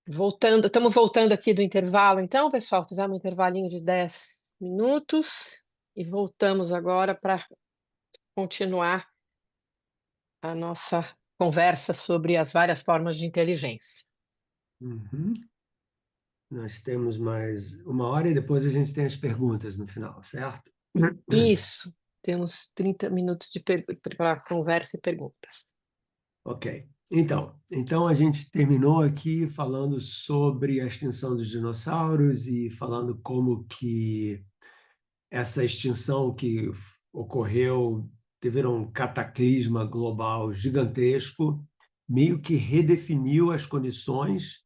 Estamos voltando aqui do intervalo, então, pessoal, fizemos um intervalinho de 10 minutos e voltamos agora para continuar a nossa conversa sobre as várias formas de inteligência. Uhum. Nós temos mais 1 hora e depois a gente tem as perguntas no final, certo? Isso, temos 30 minutos para conversa e perguntas. Ok. Então a gente terminou aqui falando sobre a extinção dos dinossauros e falando como que essa extinção que ocorreu devido a um cataclisma global gigantesco, meio que redefiniu as condições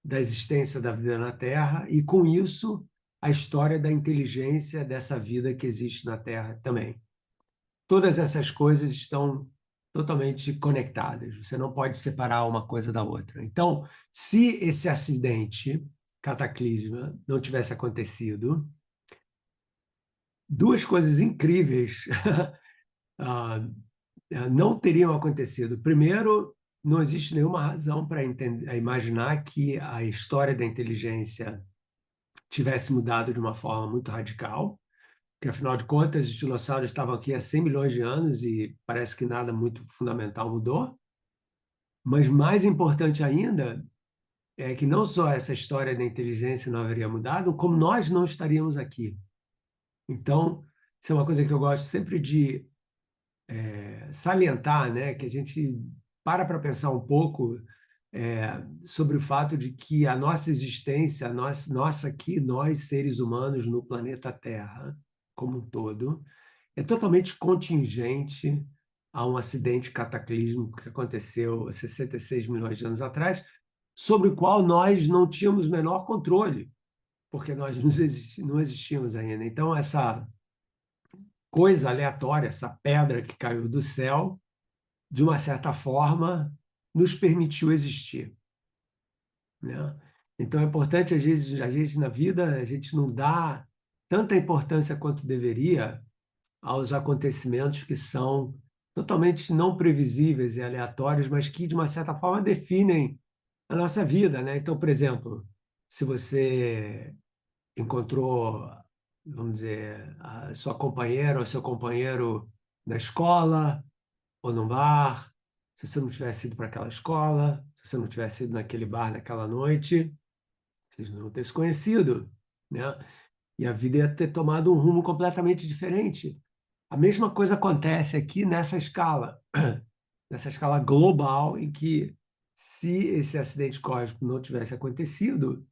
da existência da vida na Terra e, com isso, a história da inteligência dessa vida que existe na Terra também. Todas essas coisas estão totalmente conectadas. Você não pode separar uma coisa da outra. Então, se esse acidente, cataclisma, não tivesse acontecido, duas coisas incríveis ah, não teriam acontecido. Primeiro, não existe nenhuma razão para imaginar que a história da inteligência tivesse mudado de uma forma muito radical, porque, afinal de contas, os dinossauros estavam aqui há 100 milhões de anos e parece que nada muito fundamental mudou. Mas mais importante ainda é que não só essa história da inteligência não haveria mudado, como nós não estaríamos aqui. Então, isso é uma coisa que eu gosto sempre de salientar, né? Que a gente para pensar um pouco sobre o fato de que a nossa existência, nossa aqui, nós seres humanos no planeta Terra, como um todo, é totalmente contingente a um acidente cataclísmico que aconteceu há 66 milhões de anos atrás, sobre o qual nós não tínhamos o menor controle, porque nós não existíamos ainda. Então, essa coisa aleatória, essa pedra que caiu do céu, de uma certa forma, nos permitiu existir, né? Então é importante, às vezes, a gente na vida, a gente não dá tanta importância quanto deveria aos acontecimentos que são totalmente não previsíveis e aleatórios, mas que, de uma certa forma, definem a nossa vida, né? Então, por exemplo, se você encontrou, vamos dizer, a sua companheira ou seu companheiro na escola ou no bar, se você não tivesse ido para aquela escola, se você não tivesse ido naquele bar naquela noite, vocês não iam ter se conhecido, né? E a vida ia ter tomado um rumo completamente diferente. A mesma coisa acontece aqui nessa escala global, em que, se esse acidente cósmico não tivesse acontecido,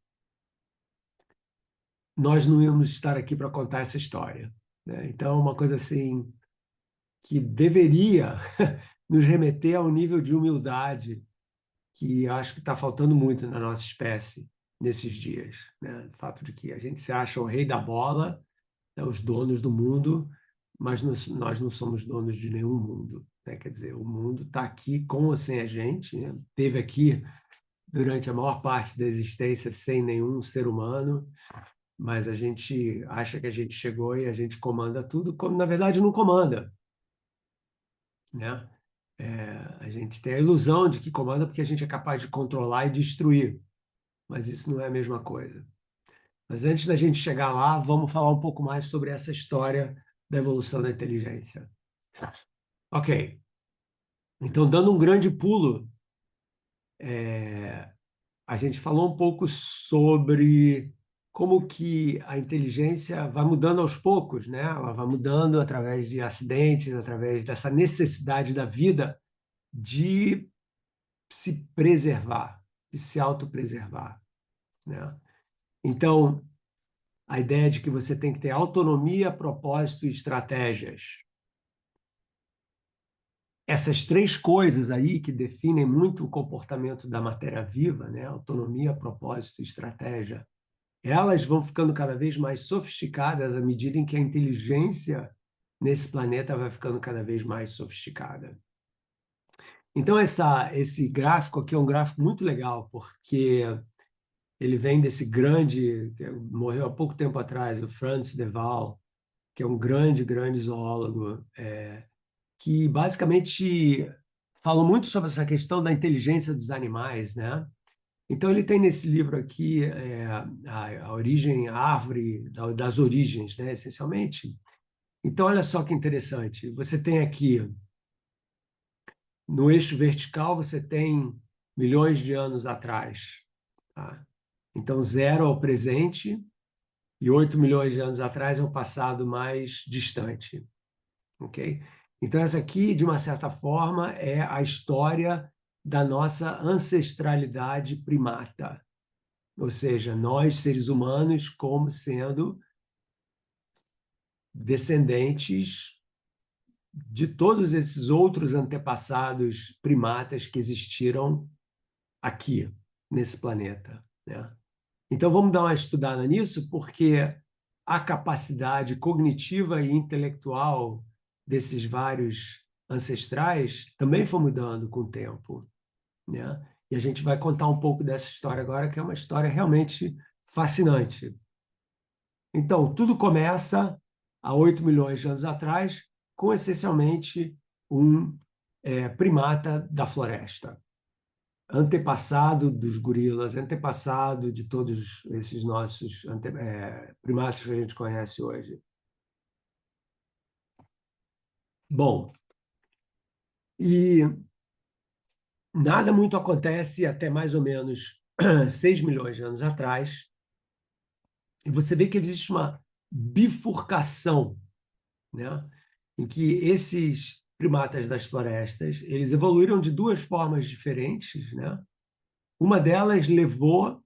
nós não íamos estar aqui para contar essa história, né? Então, uma coisa assim que deveria nos remeter a um nível de humildade que acho que está faltando muito na nossa espécie nesses dias, né? O fato de que a gente se acha o rei da bola, né, os donos do mundo, mas nós não somos donos de nenhum mundo, né? Quer dizer, o mundo está aqui com ou sem a gente, né? Teve aqui durante a maior parte da existência sem nenhum ser humano, mas a gente acha que a gente chegou e a gente comanda tudo, quando na verdade não comanda, né? A gente tem a ilusão de que comanda porque a gente é capaz de controlar e destruir, mas isso não é a mesma coisa. Mas antes da gente chegar lá, vamos falar um pouco mais sobre essa história da evolução da inteligência. Ok, então, dando um grande pulo, a gente falou um pouco sobre como que a inteligência vai mudando aos poucos, né? Ela vai mudando através de acidentes, através dessa necessidade da vida de se preservar, de se autopreservar, né? Então, a ideia de que você tem que ter autonomia, propósito e estratégias. Essas três coisas aí que definem muito o comportamento da matéria viva, né? Autonomia, propósito e estratégia, elas vão ficando cada vez mais sofisticadas à medida em que a inteligência nesse planeta vai ficando cada vez mais sofisticada. Então, esse gráfico aqui é um gráfico muito legal, porque ele vem desse grande, que morreu há pouco tempo atrás, o Frans de Waal, que é um grande, grande zoólogo, que basicamente falou muito sobre essa questão da inteligência dos animais, né? Então, ele tem nesse livro aqui a origem, a árvore das origens, né, essencialmente. Então, olha só que interessante. Você tem aqui, no eixo vertical, você tem milhões de anos atrás. Tá? Então, zero é o presente e 8 milhões de anos atrás é o passado mais distante. Ok? Então, essa aqui, de uma certa forma, é a história da nossa ancestralidade primata. Ou seja, nós, seres humanos, como sendo descendentes de todos esses outros antepassados primatas que existiram aqui, nesse planeta, né? Então, vamos dar uma estudada nisso, porque a capacidade cognitiva e intelectual desses vários ancestrais também foi mudando com o tempo, né? E a gente vai contar um pouco dessa história agora, que é uma história realmente fascinante. Então, tudo começa há 8 milhões de anos atrás, com essencialmente um primata da floresta, antepassado dos gorilas, antepassado de todos esses nossos primatas que a gente conhece hoje. Bom, e nada muito acontece até mais ou menos 6 milhões de anos atrás, e você vê que existe uma bifurcação, né? Em que esses primatas das florestas, eles evoluíram de duas formas diferentes, né? Uma delas levou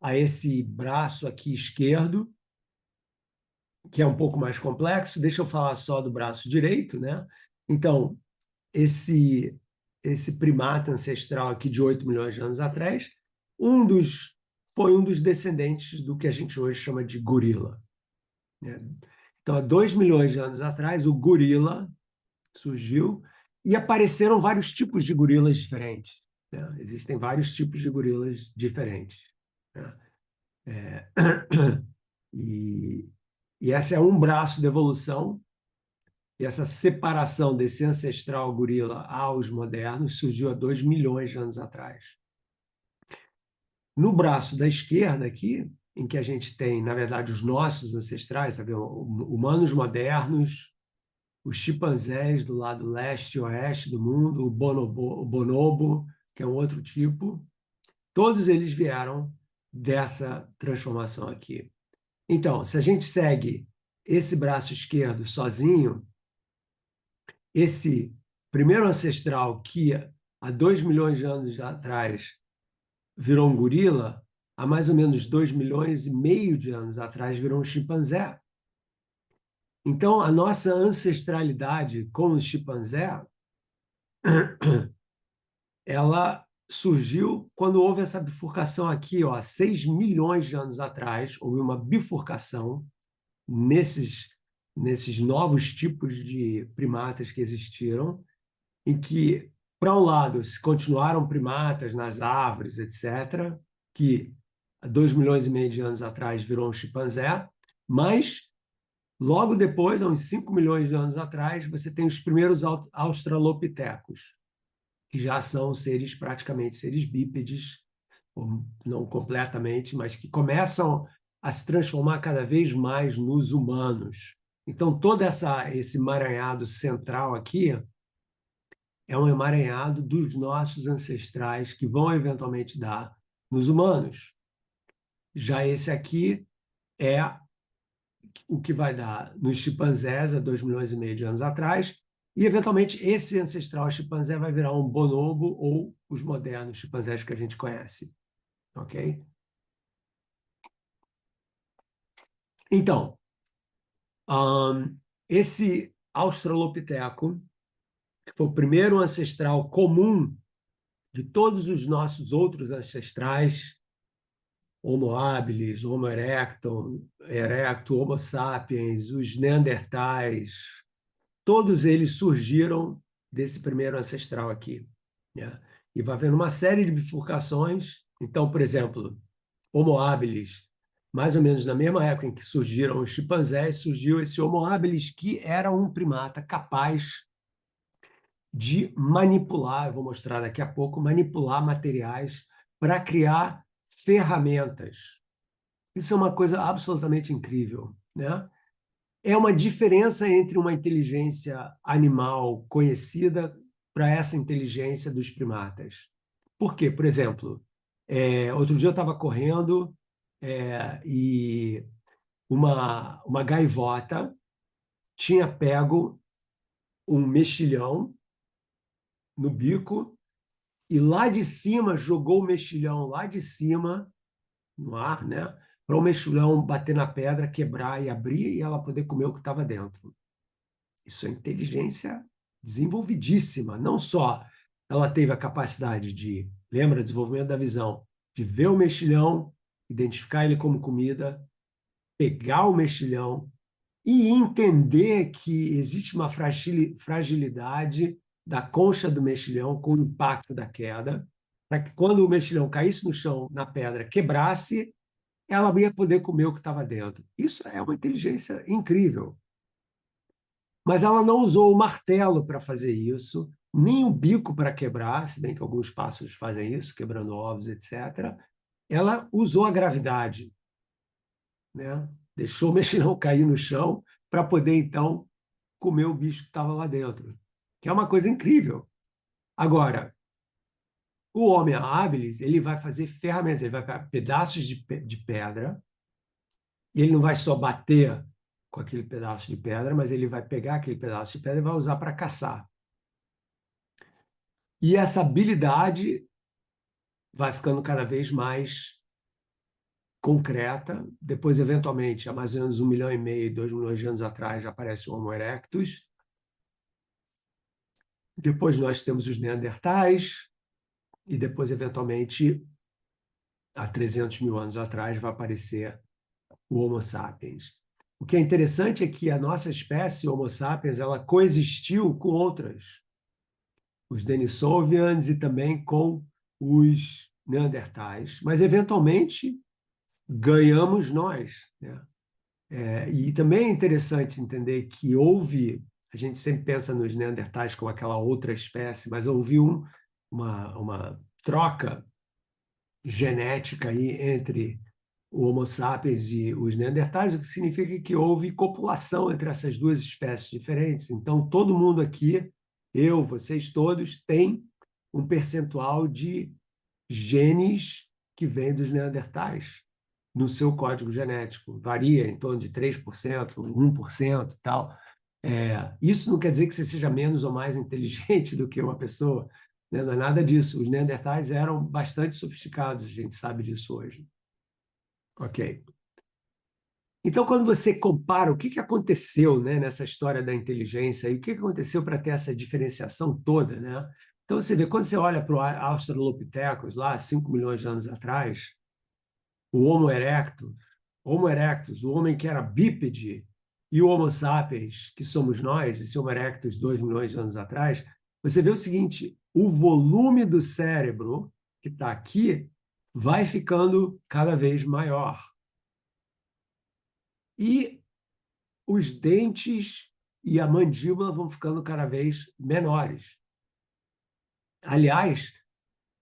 a esse braço aqui esquerdo, que é um pouco mais complexo. Deixa eu falar só do braço direito, né? Então, esse primata ancestral aqui de 8 milhões de anos atrás, foi um dos descendentes do que a gente hoje chama de gorila, né? Então, há 2 milhões de anos atrás, o gorila surgiu e apareceram vários tipos de gorilas diferentes, né? Existem vários tipos de gorilas diferentes, né? É, e, e esse é um braço da evolução, e essa separação desse ancestral gorila aos modernos surgiu há 2 milhões de anos atrás. No braço da esquerda aqui, em que a gente tem, na verdade, os nossos ancestrais, sabe, humanos modernos, os chimpanzés do lado leste e oeste do mundo, o bonobo, que é um outro tipo, todos eles vieram dessa transformação aqui. Então, se a gente segue esse braço esquerdo sozinho, esse primeiro ancestral que há 2 milhões de anos atrás virou um gorila, há mais ou menos 2 milhões e meio de anos atrás virou um chimpanzé. Então, a nossa ancestralidade com o chimpanzé, ela surgiu quando houve essa bifurcação aqui, ó, 6 milhões de anos atrás, houve uma bifurcação nesses novos tipos de primatas que existiram, em que, para um lado, se continuaram primatas nas árvores, etc., que há 2 milhões e meio de anos atrás virou um chimpanzé, mas logo depois, há uns 5 milhões de anos atrás, você tem os primeiros australopitecos, que já são seres praticamente seres bípedes, não completamente, mas que começam a se transformar cada vez mais nos humanos. Então, todo esse emaranhado central aqui é um emaranhado dos nossos ancestrais que vão eventualmente dar nos humanos. Já esse aqui é o que vai dar nos chimpanzés há 2 milhões e meio de anos atrás, e eventualmente esse ancestral chimpanzé vai virar um bonobo ou os modernos chimpanzés que a gente conhece. Ok? Então, esse australopiteco, que foi o primeiro ancestral comum de todos os nossos outros ancestrais, Homo habilis, Homo erectus, Homo sapiens, os neandertais, todos eles surgiram desse primeiro ancestral aqui, né? E vai havendo uma série de bifurcações. Então, por exemplo, Homo habilis, mais ou menos na mesma época em que surgiram os chimpanzés, surgiu esse Homo habilis, que era um primata capaz de manipular, eu vou mostrar daqui a pouco, manipular materiais para criar ferramentas. Isso é uma coisa absolutamente incrível, né? É uma diferença entre uma inteligência animal conhecida para essa inteligência dos primatas. Por quê? Por exemplo, outro dia eu estava correndo e uma gaivota tinha pego um mexilhão no bico e lá de cima jogou o mexilhão lá de cima no ar, né? Para o mexilhão bater na pedra, quebrar e abrir e ela poder comer o que estava dentro. Isso é inteligência desenvolvidíssima. Não só ela teve a capacidade de, lembra, desenvolvimento da visão, de ver o mexilhão, identificar ele como comida, pegar o mexilhão e entender que existe uma fragilidade da concha do mexilhão com o impacto da queda, para que quando o mexilhão caísse no chão, na pedra, quebrasse, ela ia poder comer o que estava dentro. Isso é uma inteligência incrível. Mas ela não usou o martelo para fazer isso, nem o bico para quebrar, se bem que alguns pássaros fazem isso, quebrando ovos, etc. Ela usou a gravidade, né? Deixou o mexilhão cair no chão para poder, então, comer o bicho que estava lá dentro, que é uma coisa incrível. Agora, o homem habilis, ele vai fazer ferramentas, ele vai pegar pedaços de pedra, e ele não vai só bater com aquele pedaço de pedra, mas ele vai pegar aquele pedaço de pedra e vai usar para caçar. E essa habilidade vai ficando cada vez mais concreta. Depois, eventualmente, há mais ou menos 1,5 milhão, 2 milhões de anos atrás, já aparece o Homo erectus. Depois nós temos os Neandertais. E depois, eventualmente, há 300 mil anos atrás, vai aparecer o Homo sapiens. O que é interessante é que a nossa espécie, Homo sapiens, ela coexistiu com outras, os Denissovians e também com os Neandertais, mas eventualmente ganhamos nós, né? E também é interessante entender que a gente sempre pensa nos Neandertais como aquela outra espécie, mas houve uma troca genética aí entre o Homo sapiens e os Neandertais, o que significa que houve copulação entre essas duas espécies diferentes. Então, todo mundo aqui, eu, vocês todos, tem um percentual de genes que vem dos Neandertais no seu código genético. Varia em torno de 3%, 1% e tal. Isso não quer dizer que você seja menos ou mais inteligente do que uma pessoa, né? Não é nada disso. Os Neandertais eram bastante sofisticados, a gente sabe disso hoje. Ok. Então, quando você compara o que aconteceu, né, nessa história da inteligência e o que aconteceu para ter essa diferenciação toda, né? Então, você vê, quando você olha para o Australopithecus, lá 5 milhões de anos atrás, o Homo erectus, o homem que era bípede, e o Homo sapiens, que somos nós, esse Homo erectus 2 milhões de anos atrás, você vê o seguinte, o volume do cérebro que está aqui vai ficando cada vez maior. E os dentes e a mandíbula vão ficando cada vez menores. Aliás,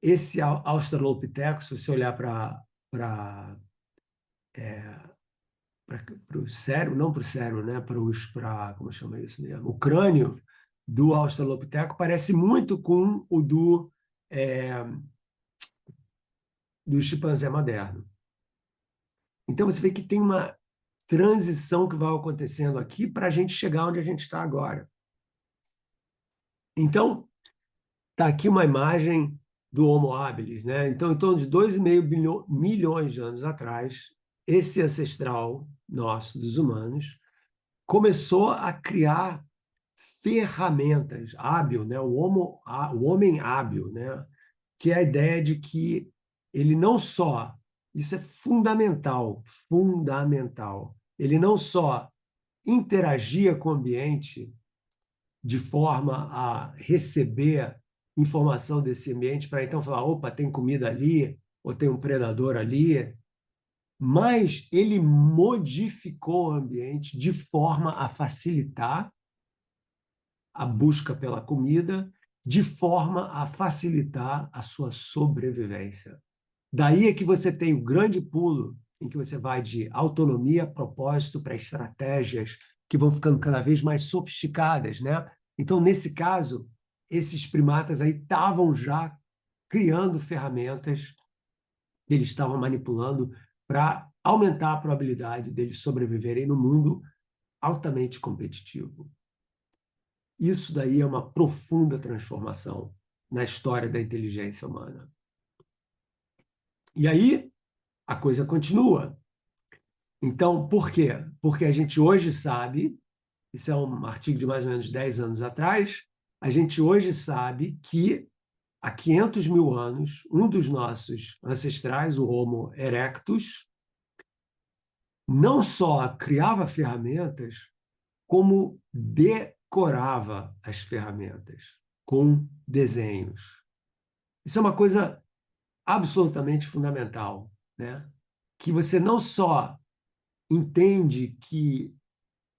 esse Australopithecus, se você olhar para o cérebro, não para o cérebro, né? Como chama isso mesmo? O crânio do Australopithecus parece muito com o do chimpanzé moderno. Então, você vê que tem uma transição que vai acontecendo aqui para a gente chegar onde a gente está agora. Então, está aqui uma imagem do Homo habilis, né? Então, em torno de 2,5 milhões de anos atrás, esse ancestral nosso, dos humanos, começou a criar ferramentas, hábil, né? O homem hábil, né? Que é a ideia de que ele não só, isso é fundamental, fundamental, ele não só interagia com o ambiente de forma a receber informação desse ambiente para então falar, opa, tem comida ali, ou tem um predador ali, mas ele modificou o ambiente de forma a facilitar a busca pela comida, de forma a facilitar a sua sobrevivência. Daí é que você tem o grande pulo em que você vai de autonomia, propósito, para estratégias que vão ficando cada vez mais sofisticadas, né? Então, nesse caso, esses primatas aí estavam já criando ferramentas que eles estavam manipulando para aumentar a probabilidade deles sobreviverem no mundo altamente competitivo. Isso daí é uma profunda transformação na história da inteligência humana. E aí a coisa continua. Então, por quê? Porque a gente hoje sabe, isso é um artigo de mais ou menos 10 anos atrás, a gente hoje sabe que há 500 mil anos, um dos nossos ancestrais, o Homo erectus, não só criava ferramentas, como decorava as ferramentas com desenhos. Isso é uma coisa absolutamente fundamental, né? Que você não só entende que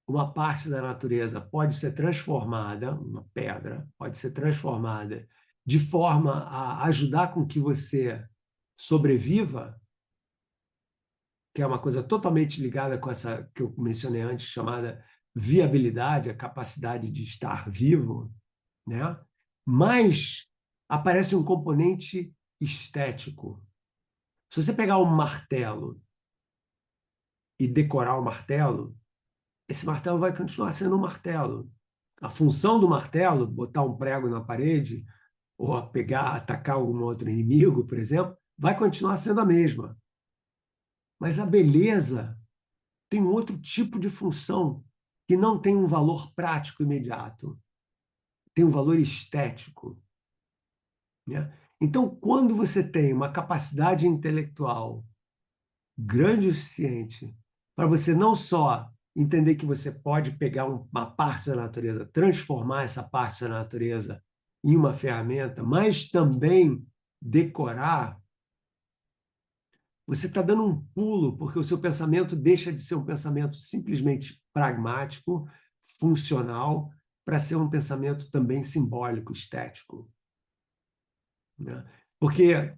uma parte da natureza pode ser transformada, uma pedra pode ser transformada de forma a ajudar com que você sobreviva, que é uma coisa totalmente ligada com essa que eu mencionei antes, chamada viabilidade, a capacidade de estar vivo, né? Mas aparece um componente estético. Se você pegar um martelo e decorar o martelo, esse martelo vai continuar sendo um martelo. A função do martelo, botar um prego na parede, ou pegar, atacar algum outro inimigo, por exemplo, vai continuar sendo a mesma. Mas a beleza tem um outro tipo de função que não tem um valor prático imediato, tem um valor estético, né? Então, quando você tem uma capacidade intelectual grande o suficiente para você não só entender que você pode pegar uma parte da natureza, transformar essa parte da natureza em uma ferramenta, mas também decorar, você está dando um pulo, porque o seu pensamento deixa de ser um pensamento simplesmente pragmático, funcional, para ser um pensamento também simbólico, estético, né? Porque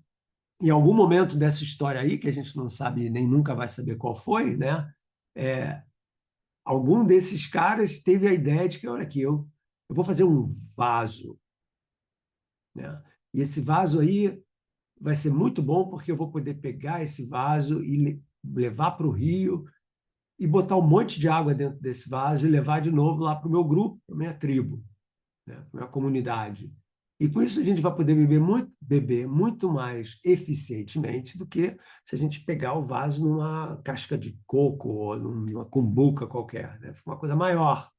em algum momento dessa história aí, que a gente não sabe nem nunca vai saber qual foi, né? Algum desses caras teve a ideia de que, olha aqui, eu vou fazer um vaso, né? E esse vaso aí vai ser muito bom porque eu vou poder pegar esse vaso e levar para o rio e botar um monte de água dentro desse vaso e levar de novo lá para o meu grupo, para a minha tribo, né? Para a minha comunidade. E com isso a gente vai poder beber muito mais eficientemente do que se a gente pegar o vaso numa casca de coco ou numa cumbuca qualquer, né? Fica uma coisa maior.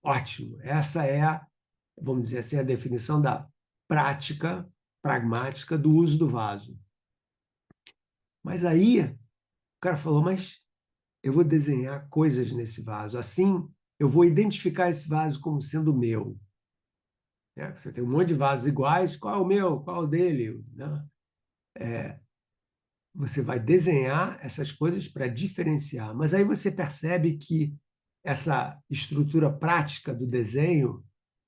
Ótimo. Essa é, vamos dizer assim, a definição da prática pragmática do uso do vaso. Mas aí o cara falou, mas eu vou desenhar coisas nesse vaso. Assim, eu vou identificar esse vaso como sendo meu. Você tem um monte de vasos iguais, qual é o meu, qual é o dele, né? Você vai desenhar essas coisas para diferenciar. Mas aí você percebe que essa estrutura prática do desenho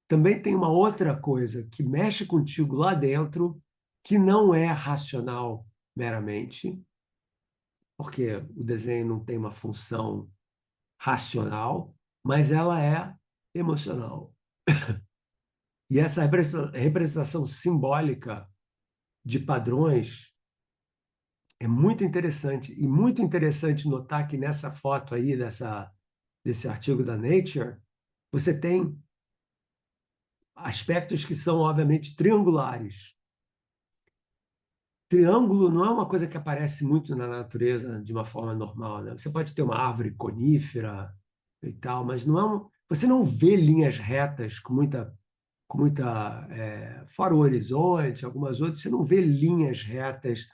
também tem uma outra coisa que mexe contigo lá dentro, que não é racional meramente, porque o desenho não tem uma função racional, mas ela é emocional. E essa representação simbólica de padrões é muito interessante. E muito interessante notar que nessa foto aí, desse artigo da Nature, você tem aspectos que são, obviamente, triangulares. Triângulo não é uma coisa que aparece muito na natureza de uma forma normal, né? Você pode ter uma árvore conífera e tal, mas não é você não vê linhas retas fora o horizonte, algumas outras, você não vê linhas retas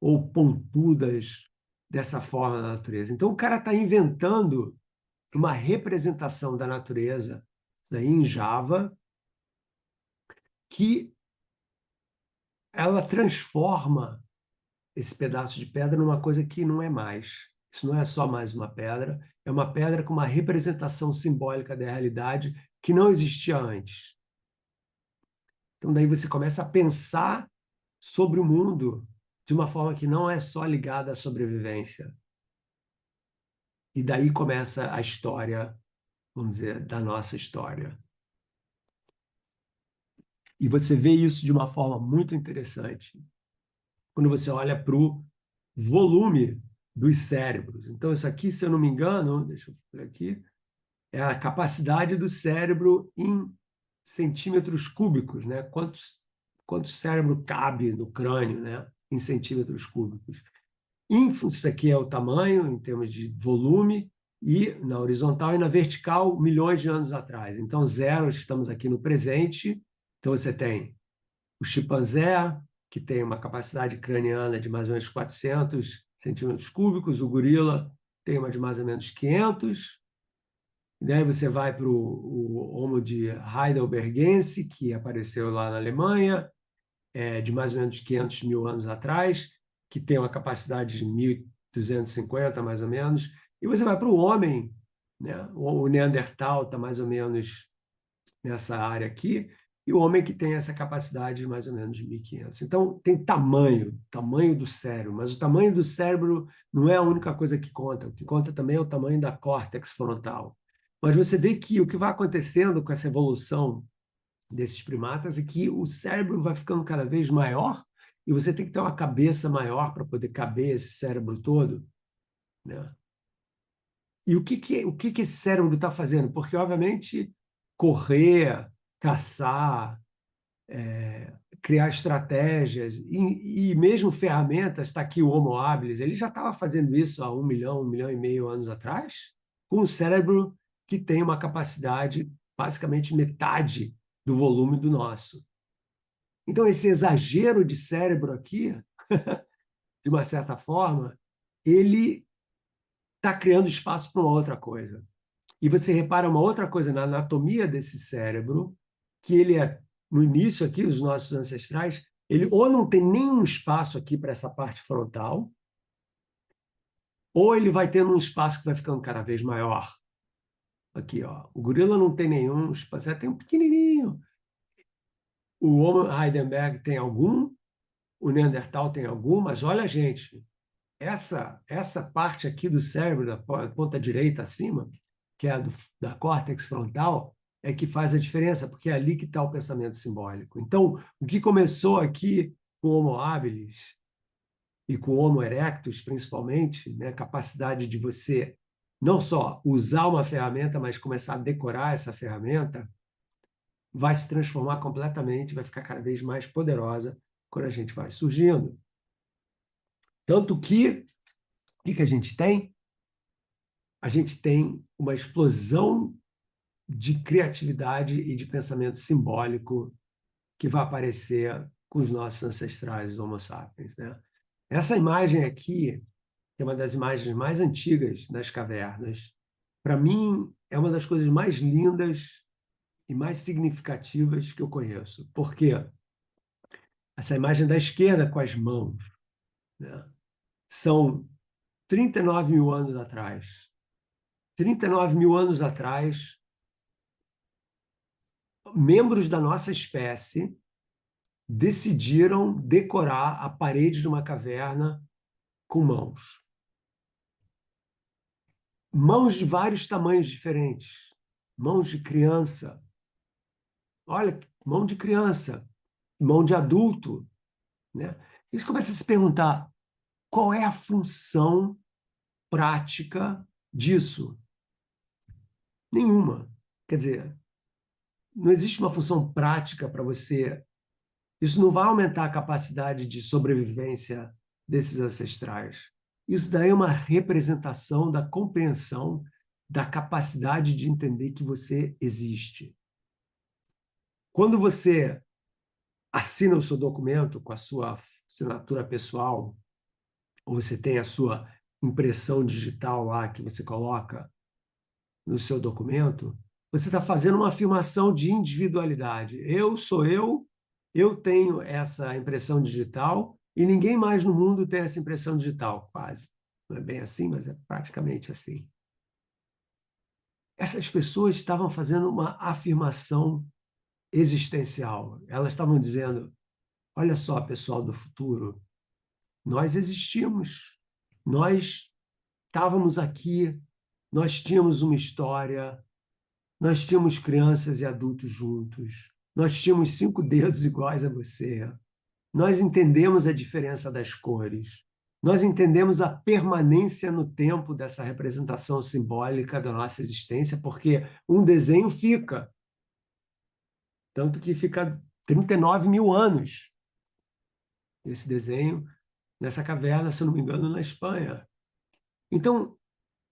ou pontudas dessa forma na natureza. Então, o cara está inventando uma representação da natureza, daí em Java, que ela transforma esse pedaço de pedra numa coisa que não é mais. Isso não é só mais uma pedra, é uma pedra com uma representação simbólica da realidade que não existia antes. Então, daí você começa a pensar sobre o mundo de uma forma que não é só ligada à sobrevivência. E daí começa a história, vamos dizer, da nossa história. E você vê isso de uma forma muito interessante quando você olha para o volume dos cérebros. Então, isso aqui, se eu não me engano, deixa eu ver aqui, é a capacidade do cérebro em centímetros cúbicos, né? Quanto cérebro cabe no crânio, né? Em centímetros cúbicos. Isso aqui é o tamanho, em termos de volume, e na horizontal e na vertical, milhões de anos atrás. Então, zero, estamos aqui no presente. Então, você tem o chimpanzé, que tem uma capacidade craniana de mais ou menos 400 centímetros cúbicos, o gorila tem uma de mais ou menos 500. Daí você vai para o Homo de heidelbergense, que apareceu lá na Alemanha, de mais ou menos 500 mil anos atrás, que tem uma capacidade de 1.250, mais ou menos. E você vai para o homem, né? O Neandertal está mais ou menos nessa área aqui, e o homem que tem essa capacidade de mais ou menos de 1.500. Então, tem tamanho do cérebro, mas o tamanho do cérebro não é a única coisa que conta. O que conta também é o tamanho da córtex frontal. Mas você vê que o que vai acontecendo com essa evolução desses primatas é que o cérebro vai ficando cada vez maior e você tem que ter uma cabeça maior para poder caber esse cérebro todo, né? E o que esse cérebro está fazendo? Porque, obviamente, correr, caçar, criar estratégias e mesmo ferramentas, está aqui o Homo habilis, ele já estava fazendo isso há 1 milhão e meio anos atrás, com um cérebro que tem uma capacidade basicamente metade do volume do nosso. Então, esse exagero de cérebro aqui, de uma certa forma, ele está criando espaço para uma outra coisa. E você repara uma outra coisa na anatomia desse cérebro, que ele é, no início aqui, os nossos ancestrais, ele ou não tem nenhum espaço aqui para essa parte frontal, ou ele vai tendo um espaço que vai ficando cada vez maior. Aqui, ó, o gorila não tem nenhum espaço, tem um pequenininho. O Homo heidelberg tem algum, o Neandertal tem algum, mas olha, gente, essa parte aqui do cérebro, da ponta direita acima, que é da córtex frontal, é que faz a diferença, porque é ali que está o pensamento simbólico. Então, o que começou aqui com o Homo habilis e com o Homo erectus, principalmente, né, a capacidade de você não só usar uma ferramenta, mas começar a decorar essa ferramenta, vai se transformar completamente, vai ficar cada vez mais poderosa quando a gente vai surgindo. Tanto que, o que a gente tem? A gente tem uma explosão de criatividade e de pensamento simbólico que vai aparecer com os nossos ancestrais, os Homo sapiens, né? Essa imagem aqui, que é uma das imagens mais antigas das cavernas, para mim é uma das coisas mais lindas e mais significativas que eu conheço. Por quê? Essa imagem da esquerda com as mãos, né? São 39 mil anos atrás. 39 mil anos atrás, membros da nossa espécie decidiram decorar a parede de uma caverna com mãos. Mãos de vários tamanhos diferentes. Mãos de criança. Olha, mão de criança, mão de adulto, né? Eles começam a se perguntar qual é a função prática disso. Nenhuma. Quer dizer, não existe uma função prática para você. Isso não vai aumentar a capacidade de sobrevivência desses ancestrais. Isso daí é uma representação da compreensão da capacidade de entender que você existe. Quando você assina o seu documento com a sua assinatura pessoal, ou você tem a sua impressão digital lá que você coloca no seu documento, você está fazendo uma afirmação de individualidade. Eu sou eu tenho essa impressão digital e ninguém mais no mundo tem essa impressão digital, quase. Não é bem assim, mas é praticamente assim. Essas pessoas estavam fazendo uma afirmação existencial. Elas estavam dizendo: olha só, pessoal do futuro, Nós existimos, nós estávamos aqui, nós tínhamos uma história, nós tínhamos crianças e adultos juntos, nós tínhamos 5 dedos iguais a você, nós entendemos a diferença das cores, nós entendemos a permanência no tempo dessa representação simbólica da nossa existência, porque um desenho fica, tanto que fica 39 mil anos esse desenho nessa caverna, se eu não me engano, na Espanha. Então,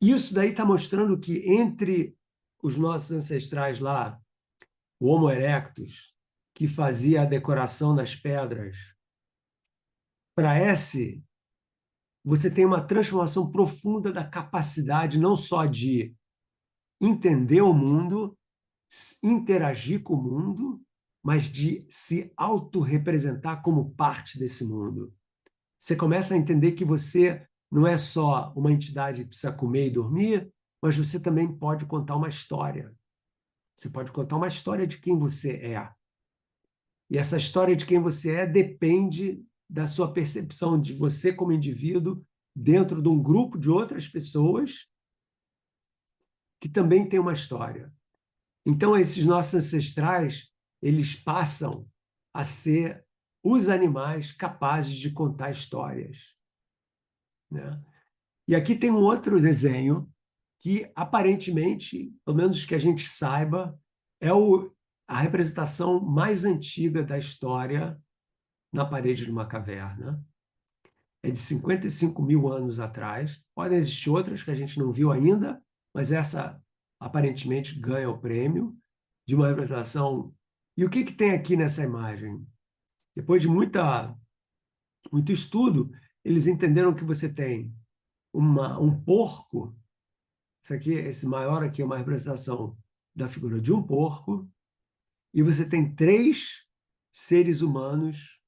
isso daí está mostrando que entre os nossos ancestrais lá, o Homo erectus, que fazia a decoração das pedras, para esse, você tem uma transformação profunda da capacidade não só de entender o mundo, interagir com o mundo, mas de se autorrepresentar como parte desse mundo. Você começa a entender que você não é só uma entidade que precisa comer e dormir, mas você também pode contar uma história. Você pode contar uma história de quem você é. E essa história de quem você é depende da sua percepção de você como indivíduo dentro de um grupo de outras pessoas que também tem uma história. Então, esses nossos ancestrais, eles passam a ser os animais capazes de contar histórias, né? E aqui tem um outro desenho que, aparentemente, pelo menos que a gente saiba, é a representação mais antiga da história na parede de uma caverna. É de 55 mil anos atrás. Podem existir outras que a gente não viu ainda, mas essa aparentemente ganha o prêmio de uma representação. E o que tem aqui nessa imagem? Depois de muito estudo, eles entenderam que você tem um porco. Isso aqui, esse maior aqui é uma representação da figura de um porco, e você tem 3 seres humanos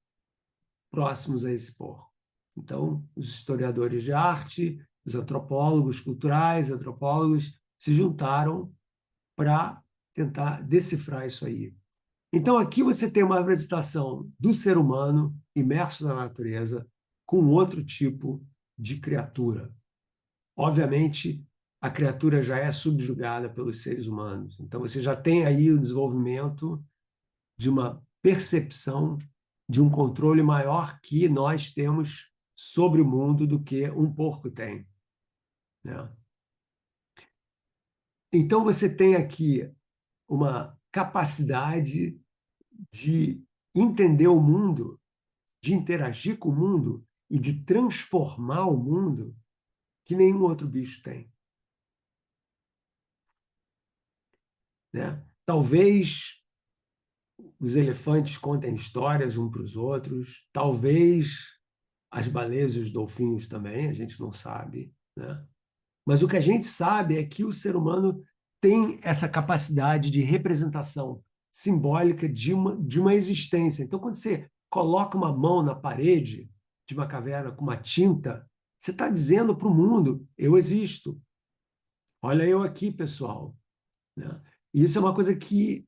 próximos a esse porco. Então, os historiadores de arte, os antropólogos culturais, antropólogos, se juntaram para tentar decifrar isso aí. Então, aqui você tem uma representação do ser humano imerso na natureza com outro tipo de criatura. Obviamente, a criatura já é subjugada pelos seres humanos. Então, você já tem aí o desenvolvimento de uma percepção de um controle maior que nós temos sobre o mundo do que um porco tem, né? Então, você tem aqui uma capacidade de entender o mundo, de interagir com o mundo e de transformar o mundo que nenhum outro bicho tem, né? Talvez os elefantes contem histórias uns para os outros, talvez as baleias e os golfinhos também, a gente não sabe, né? Mas o que a gente sabe é que o ser humano tem essa capacidade de representação simbólica de uma existência. Então, quando você coloca uma mão na parede de uma caverna com uma tinta, você está dizendo para o mundo: eu existo. Olha eu aqui, pessoal, né? E isso é uma coisa que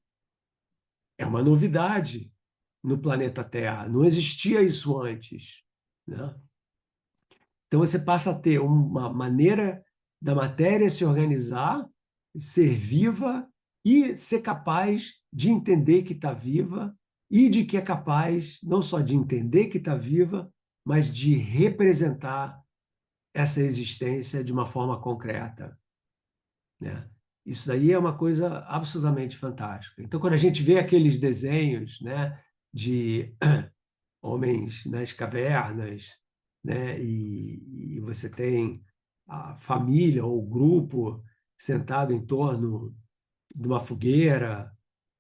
é uma novidade no planeta Terra. Não existia isso antes, né? Então você passa a ter uma maneira da matéria se organizar, ser viva e ser capaz de entender que está viva e de que é capaz não só de entender que está viva, mas de representar essa existência de uma forma concreta, né? Isso daí é uma coisa absolutamente fantástica. Então, quando a gente vê aqueles desenhos, né, de homens nas cavernas, né, e você tem a família ou o grupo sentado em torno de uma fogueira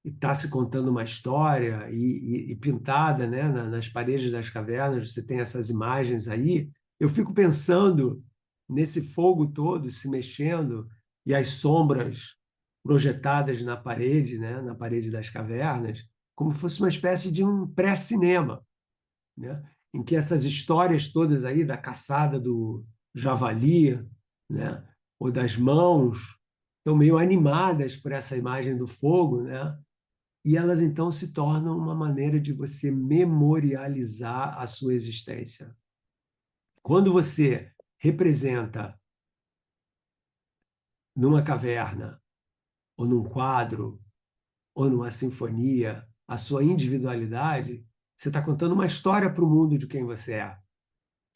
e está se contando uma história e pintada, né, nas paredes das cavernas, você tem essas imagens aí, eu fico pensando nesse fogo todo se mexendo e as sombras projetadas na parede, né, na parede das cavernas, como fosse uma espécie de um pré-cinema, né, em que essas histórias todas aí da caçada do javali, né, ou das mãos, estão meio animadas por essa imagem do fogo, né? E elas então se tornam uma maneira de você memorializar a sua existência. Quando você representa numa caverna, ou num quadro, ou numa sinfonia, a sua individualidade, você está contando uma história para o mundo de quem você é,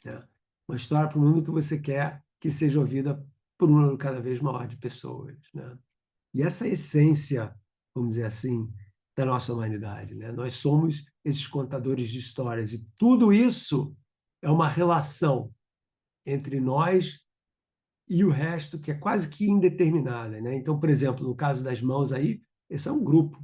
né? Uma história para o mundo que você quer que seja ouvida por um número cada vez maior de pessoas, né? E essa é a essência, vamos dizer assim, da nossa humanidade, né? Nós somos esses contadores de histórias e tudo isso é uma relação entre nós e o resto que é quase que indeterminada, né? Então, por exemplo, no caso das mãos aí, esse é um grupo.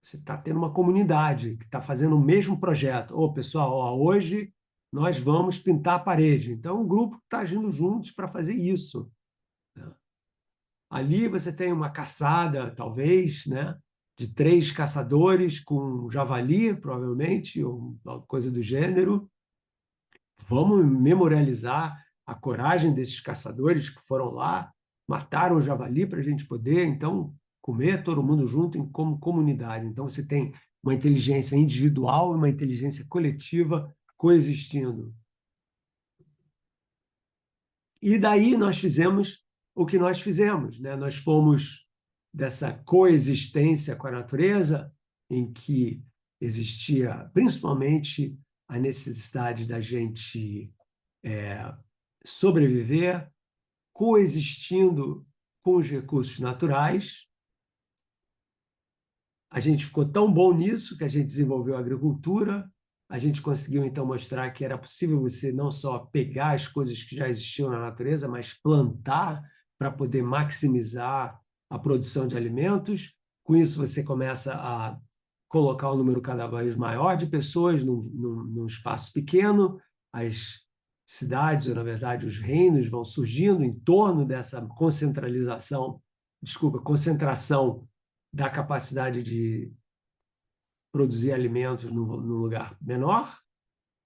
Você está tendo uma comunidade que está fazendo o mesmo projeto. Ô, pessoal, ó, hoje nós vamos pintar a parede. Então, um grupo que está agindo juntos para fazer isso, né? Ali você tem uma caçada, talvez, né? De 3 caçadores com um javali, provavelmente, ou alguma coisa do gênero. Vamos memorializar a coragem desses caçadores que foram lá, mataram o javali para a gente poder, então, comer todo mundo junto como comunidade. Então, você tem uma inteligência individual e uma inteligência coletiva coexistindo. E daí nós fizemos o que nós fizemos, né? Nós fomos dessa coexistência com a natureza, em que existia principalmente a necessidade da gente sobreviver, coexistindo com os recursos naturais. A gente ficou tão bom nisso que a gente desenvolveu a agricultura, a gente conseguiu então mostrar que era possível você não só pegar as coisas que já existiam na natureza, mas plantar para poder maximizar a produção de alimentos. Com isso, você começa a colocar um número cada vez maior de pessoas num espaço pequeno, as cidades, ou na verdade os reinos, vão surgindo em torno dessa concentração da capacidade de produzir alimentos num lugar menor,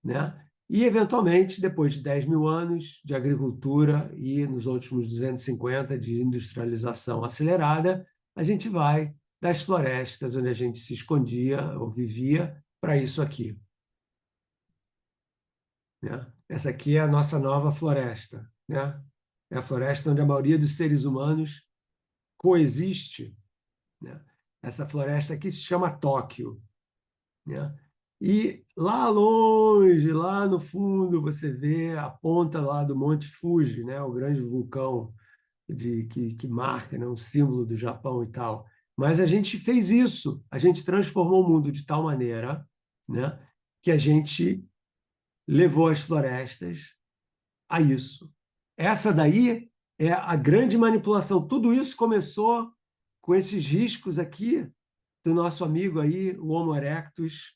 né? E, eventualmente, depois de 10 mil anos de agricultura e nos últimos 250 de industrialização acelerada, a gente vai das florestas onde a gente se escondia ou vivia para isso aqui, né? Essa aqui é a nossa nova floresta, né? É a floresta onde a maioria dos seres humanos coexiste, né? Essa floresta aqui se chama Tóquio, né? E lá longe, lá no fundo, você vê a ponta lá do Monte Fuji, né? O grande vulcão que marca, né? Um símbolo do Japão e tal. Mas a gente fez isso, a gente transformou o mundo de tal maneira, né? Que a gente levou as florestas a isso. Essa daí é a grande manipulação. Tudo isso começou com esses riscos aqui do nosso amigo aí, o Homo erectus,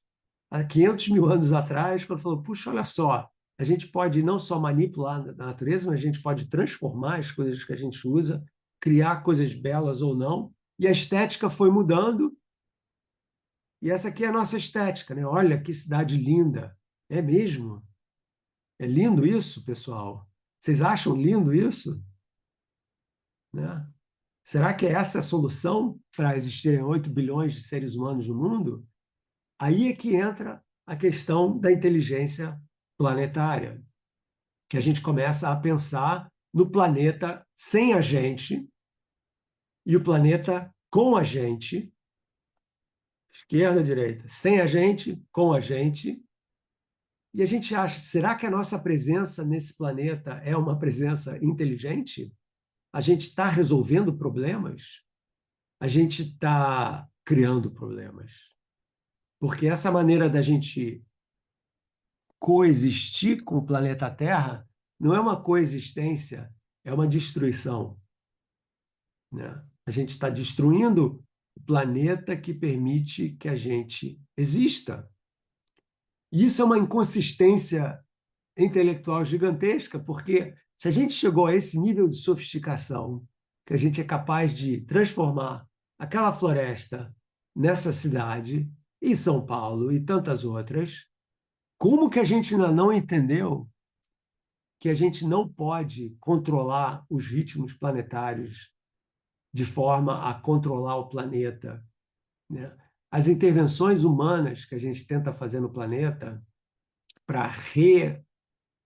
há 500 mil anos atrás, quando falou, puxa, olha só, a gente pode não só manipular a natureza, mas a gente pode transformar as coisas que a gente usa, criar coisas belas ou não, e a estética foi mudando, e essa aqui é a nossa estética, né? Olha que cidade linda. É mesmo? É lindo isso, pessoal? Vocês acham lindo isso? Né? Será que essa é a solução para existirem 8 bilhões de seres humanos no mundo? Aí é que entra a questão da inteligência planetária, que a gente começa a pensar no planeta sem a gente e o planeta com a gente, esquerda, direita, sem a gente, com a gente, e a gente acha, será que a nossa presença nesse planeta é uma presença inteligente? A gente está resolvendo problemas? A gente está criando problemas? Porque essa maneira da gente coexistir com o planeta Terra não é uma coexistência, é uma destruição, né? A gente está destruindo o planeta que permite que a gente exista. E isso é uma inconsistência intelectual gigantesca, porque se a gente chegou a esse nível de sofisticação, que a gente é capaz de transformar aquela floresta nessa cidade, em São Paulo e tantas outras, como que a gente ainda não entendeu que a gente não pode controlar os ritmos planetários de forma a controlar o planeta, né? As intervenções humanas que a gente tenta fazer no planeta para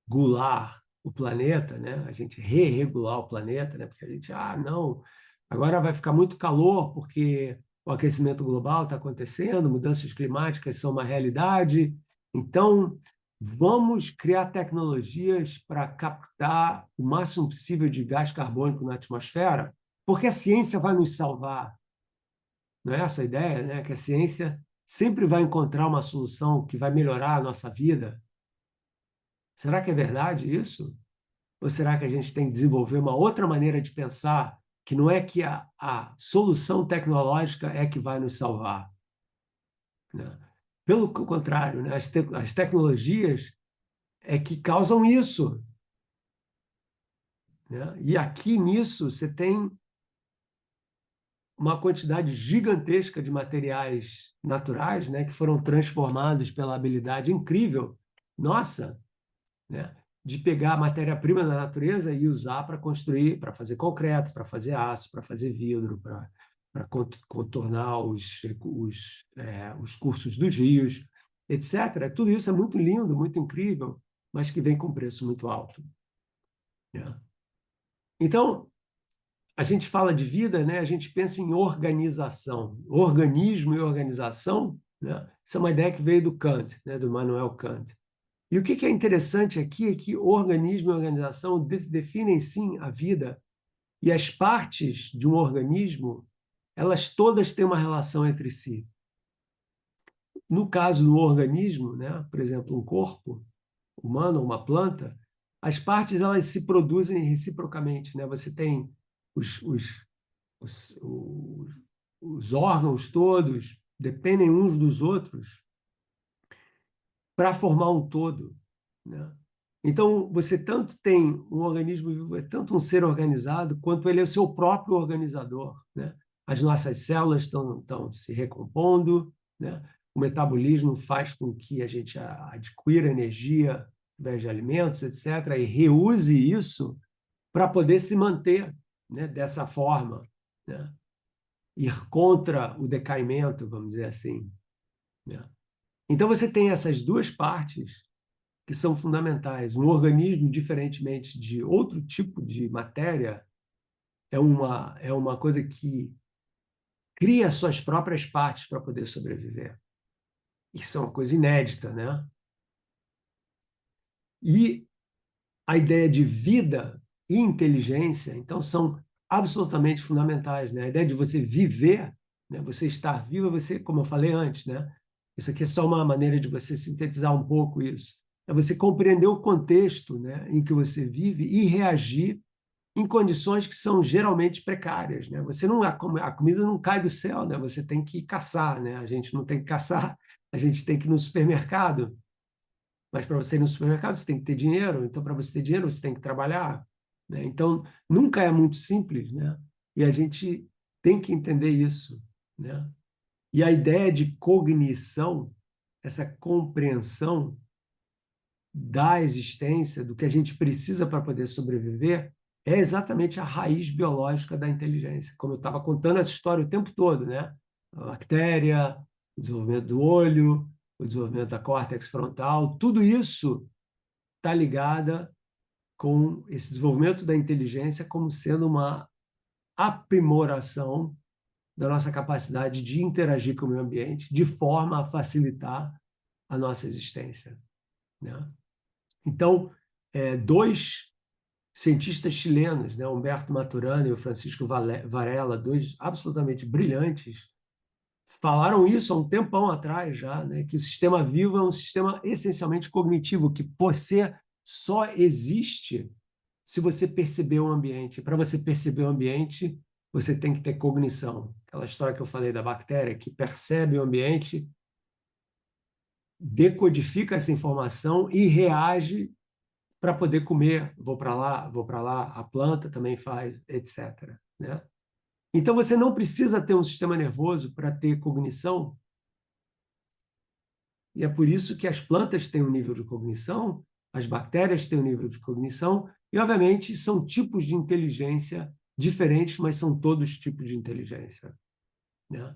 regular o planeta, né? A gente re-regular o planeta, né? Porque a gente, não, agora vai ficar muito calor porque o aquecimento global está acontecendo, mudanças climáticas são uma realidade. Então, vamos criar tecnologias para captar o máximo possível de gás carbônico na atmosfera, porque a ciência vai nos salvar. Não é essa a ideia, né? Que a ciência sempre vai encontrar uma solução que vai melhorar a nossa vida. Será que é verdade isso? Ou será que a gente tem que desenvolver uma outra maneira de pensar, que não é que a solução tecnológica é que vai nos salvar, né? Pelo contrário, né? As tecnologias é que causam isso, né? E aqui nisso você tem uma quantidade gigantesca de materiais naturais, né, que foram transformados pela habilidade incrível nossa, né, de pegar a matéria-prima da natureza e usar para construir, para fazer concreto, para fazer aço, para fazer vidro, para contornar os cursos dos rios, etc. Tudo isso é muito lindo, muito incrível, mas que vem com preço muito alto, né? Então, a gente fala de vida, né? A gente pensa em organização, organismo e organização, né? Isso é uma ideia que veio do Kant, né? Do Immanuel Kant. E o que é interessante aqui é que organismo e organização definem sim a vida, e as partes de um organismo, elas todas têm uma relação entre si. No caso do organismo, né? Por exemplo, um corpo humano ou uma planta, as partes elas se produzem reciprocamente, né? Você tem os, os, os órgãos todos dependem uns dos outros para formar um todo, né? Então, você tanto tem um organismo vivo, é tanto um ser organizado, quanto ele é o seu próprio organizador, né? As nossas células estão se recompondo, né? O metabolismo faz com que a gente adquira energia através de alimentos, etc., e reuse isso para poder se manter, né, dessa forma, né? Ir contra o decaimento, vamos dizer assim, né? Então, você tem essas duas partes que são fundamentais. Um organismo, diferentemente de outro tipo de matéria, é uma coisa que cria suas próprias partes para poder sobreviver. Isso é uma coisa inédita, né? E a ideia de vida e inteligência, então, são absolutamente fundamentais, né? A ideia de você viver, né? Você estar vivo, você, como eu falei antes, né? Isso aqui é só uma maneira de você sintetizar um pouco isso. É você compreender o contexto, né, em que você vive e reagir em condições que são geralmente precárias, né? Você não a comida não cai do céu, né? Você tem que caçar, né? A gente não tem que caçar, a gente tem que ir no supermercado. Mas para você ir no supermercado, você tem que ter dinheiro. Então, para você ter dinheiro, você tem que trabalhar, né? Então, nunca é muito simples, né? E a gente tem que entender isso, né? E a ideia de cognição, essa compreensão da existência, do que a gente precisa para poder sobreviver, é exatamente a raiz biológica da inteligência. Como eu estava contando essa história o tempo todo, né? A bactéria, o desenvolvimento do olho, o desenvolvimento da córtex frontal, tudo isso está ligada com esse desenvolvimento da inteligência como sendo uma aprimoração da nossa capacidade de interagir com o meio ambiente de forma a facilitar a nossa existência, né? Então, dois cientistas chilenos, né, Humberto Maturana e o Francisco Varela, dois absolutamente brilhantes, falaram isso há um tempão atrás já, né, que o sistema vivo é um sistema essencialmente cognitivo, que você só existe se você perceber o ambiente. Para você perceber o ambiente, você tem que ter cognição. Aquela história que eu falei da bactéria, que percebe o ambiente, decodifica essa informação e reage para poder comer. Vou para lá, a planta também faz, etc., né? Então, você não precisa ter um sistema nervoso para ter cognição, e é por isso que as plantas têm um nível de cognição, as bactérias têm um nível de cognição, e, obviamente, são tipos de inteligência diferentes, mas são todos tipos de inteligência, né?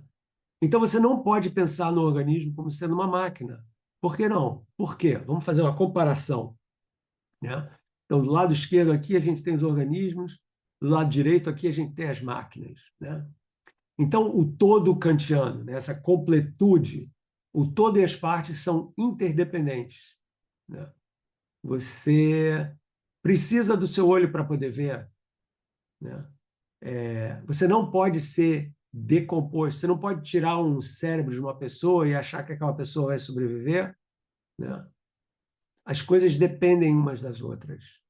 Então, você não pode pensar no organismo como sendo uma máquina. Por que não? Por quê? Vamos fazer uma comparação. né? Então, do lado esquerdo aqui a gente tem os organismos, do lado direito aqui a gente tem as máquinas, né? Então, o todo kantiano, né? Essa completude, o todo e as partes são interdependentes, né? Você precisa do seu olho para poder ver, né? Você não pode ser decomposto, você não pode tirar um cérebro de uma pessoa e achar que aquela pessoa vai sobreviver, né? As coisas dependem umas das outras.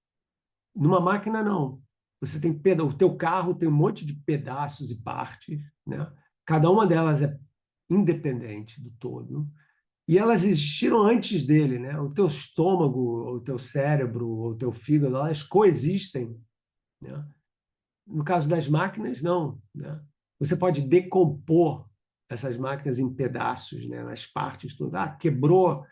Numa máquina, não. Você tem o teu carro tem um monte de pedaços e partes, né? Cada uma delas é independente do todo. E elas existiram antes dele, né? O teu estômago, o teu cérebro, o teu fígado, elas coexistem, né? No caso das máquinas, não, né? Você pode decompor essas máquinas em pedaços, né? Nas partes todas. Ah, quebrou,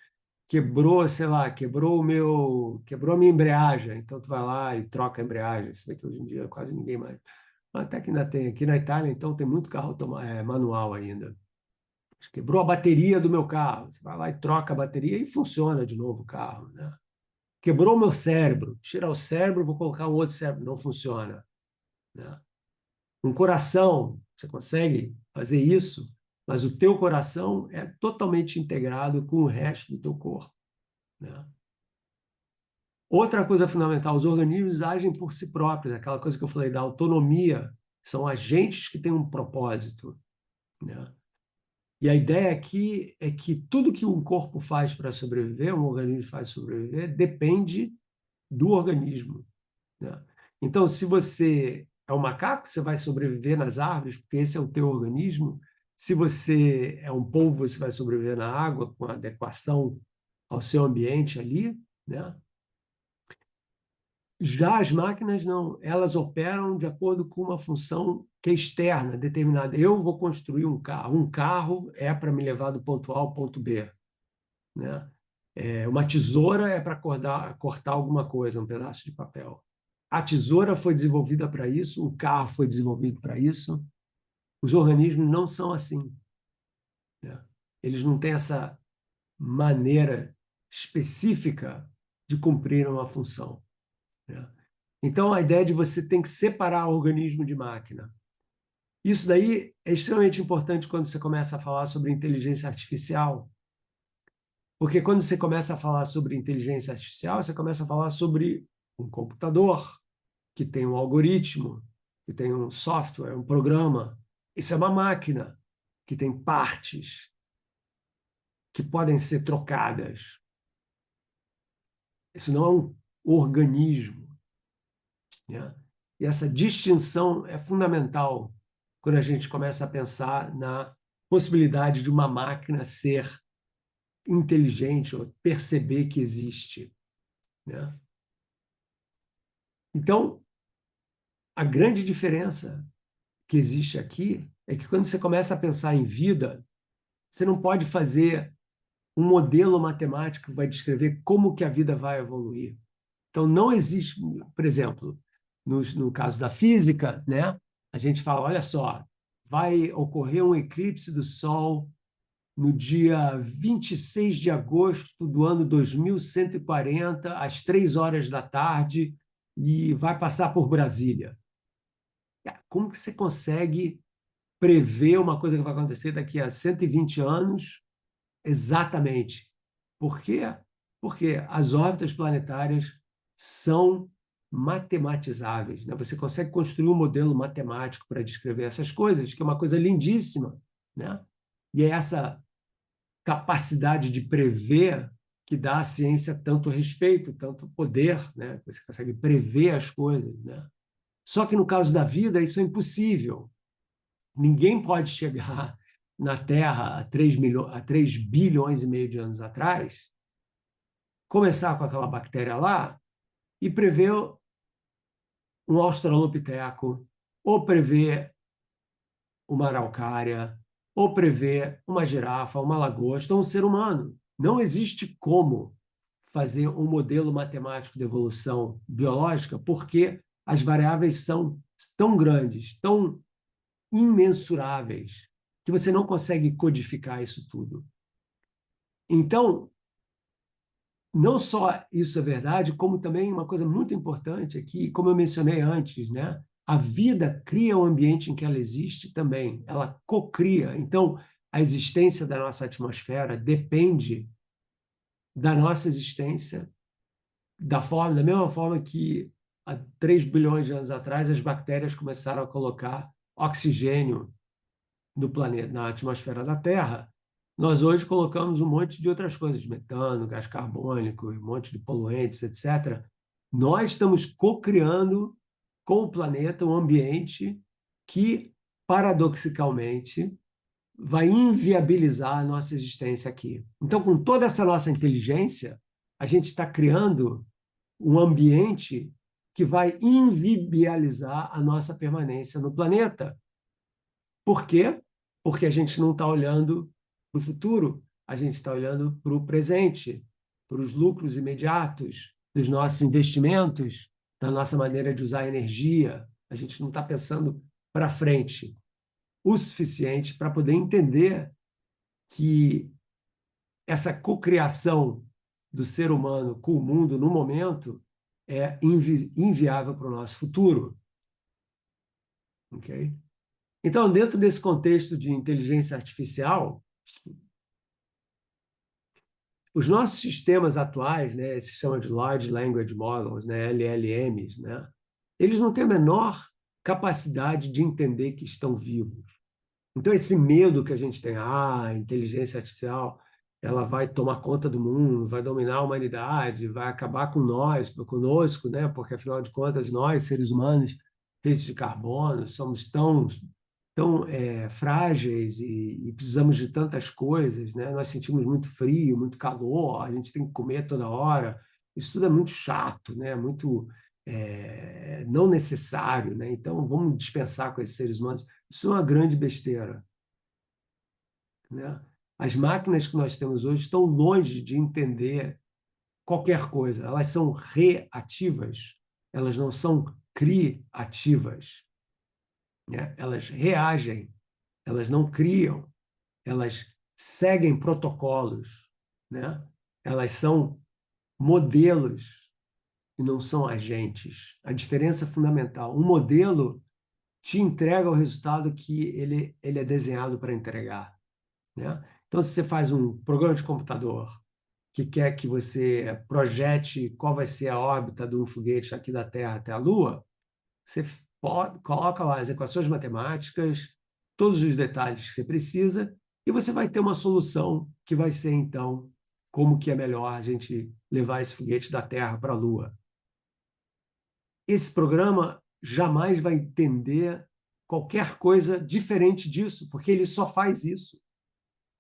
sei lá, quebrou a minha embreagem. Então tu vai lá e troca a embreagem. Isso daqui hoje em dia quase ninguém mais. Até que ainda tem. Aqui na Itália, então, tem muito carro manual ainda. Quebrou a bateria do meu carro. Você vai lá e troca a bateria e funciona de novo o carro, né? Quebrou o meu cérebro. Tirar o cérebro, vou colocar um outro cérebro. Não funciona, né? Um coração, você consegue fazer isso, mas o teu coração é totalmente integrado com o resto do teu corpo, né? Outra coisa fundamental, os organismos agem por si próprios, aquela coisa que eu falei da autonomia, são agentes que têm um propósito, né? E a ideia aqui é que tudo que um corpo faz para sobreviver, um organismo faz sobreviver, depende do organismo, né? Então, se você é um macaco, você vai sobreviver nas árvores, porque esse é o teu organismo. Se você é um polvo, você vai sobreviver na água, com adequação ao seu ambiente ali, né? Já as máquinas não, elas operam de acordo com uma função que é externa, determinada. Eu vou construir um carro é para me levar do ponto A ao ponto B, né? Uma tesoura é para cortar alguma coisa, um pedaço de papel. A tesoura foi desenvolvida para isso, o carro foi desenvolvido para isso. Os organismos não são assim, né? Eles não têm essa maneira específica de cumprir uma função, né? Então, a ideia de você tem que separar organismo de máquina. Isso daí é extremamente importante quando você começa a falar sobre inteligência artificial, porque quando você começa a falar sobre inteligência artificial, você começa a falar sobre um computador que tem um algoritmo, que tem um software, um programa. Isso é uma máquina que tem partes que podem ser trocadas. Isso não é um organismo, né? E essa distinção é fundamental quando a gente começa a pensar na possibilidade de uma máquina ser inteligente ou perceber que existe, né? Então, a grande diferença que existe aqui é que quando você começa a pensar em vida, você não pode fazer um modelo matemático que vai descrever como que a vida vai evoluir. Então, não existe, por exemplo, no caso da física, né? A gente fala, olha só, vai ocorrer um eclipse do Sol no dia 26 de agosto do ano 2140, às 3 horas da tarde, e vai passar por Brasília. Como que você consegue prever uma coisa que vai acontecer daqui a 120 anos exatamente? Por quê? Porque as órbitas planetárias são matematizáveis, né? Você consegue construir um modelo matemático para descrever essas coisas, que é uma coisa lindíssima, né? E é essa capacidade de prever que dá à ciência tanto respeito, tanto poder, né? Você consegue prever as coisas, né? Só que no caso da vida, isso é impossível. Ninguém pode chegar na Terra há 3 bilhões e meio de anos atrás, começar com aquela bactéria lá e prever um australopiteco, ou prever uma araucária, ou prever uma girafa, uma lagosta, ou um ser humano. Não existe como fazer um modelo matemático de evolução biológica, porque as variáveis são tão grandes, tão imensuráveis, que você não consegue codificar isso tudo. Então, não só isso é verdade, como também uma coisa muito importante aqui, como eu mencionei antes, né? A vida cria o ambiente em que ela existe também, ela cocria. Então, a existência da nossa atmosfera depende da nossa existência, da mesma forma que há 3 bilhões de anos atrás as bactérias começaram a colocar oxigênio no planeta, na atmosfera da Terra, nós hoje colocamos um monte de outras coisas, metano, gás carbônico, um monte de poluentes, etc. Nós estamos co-criando com o planeta um ambiente que, paradoxicamente, vai inviabilizar a nossa existência aqui. Então, com toda essa nossa inteligência, a gente está criando um ambiente que vai inviabilizar a nossa permanência no planeta. Por quê? Porque a gente não está olhando para o futuro, a gente está olhando para o presente, para os lucros imediatos dos nossos investimentos, da nossa maneira de usar a energia. A gente não está pensando para frente o suficiente para poder entender que essa cocriação do ser humano com o mundo no momento é inviável para o nosso futuro. Okay? Então, dentro desse contexto de inteligência artificial, os nossos sistemas atuais, né, esses sistema de Large Language Models, né, LLMs, né, eles não têm a menor capacidade de entender que estão vivos. Então, esse medo que a gente tem, a inteligência artificial, ela vai tomar conta do mundo, vai dominar a humanidade, vai acabar com nós, conosco, né? Porque, afinal de contas, nós, seres humanos, feitos de carbono, somos tão frágeis e precisamos de tantas coisas, né? Nós sentimos muito frio, muito calor, a gente tem que comer toda hora. Isso tudo é muito chato, né? Muito não necessário, né? Então, vamos dispensar com esses seres humanos. Isso é uma grande besteira, né? As máquinas que nós temos hoje estão longe de entender qualquer coisa. Elas são reativas, elas não são criativas, né? Elas reagem, elas não criam, elas seguem protocolos, né? Elas são modelos e não são agentes. A diferença é fundamental. Um modelo te entrega o resultado que ele é desenhado para entregar, né? Então, se você faz um programa de computador que quer que você projete qual vai ser a órbita de um foguete aqui da Terra até a Lua, você coloca lá as equações matemáticas, todos os detalhes que você precisa, e você vai ter uma solução que vai ser, então, como que é melhor a gente levar esse foguete da Terra para a Lua. Esse programa jamais vai entender qualquer coisa diferente disso, porque ele só faz isso.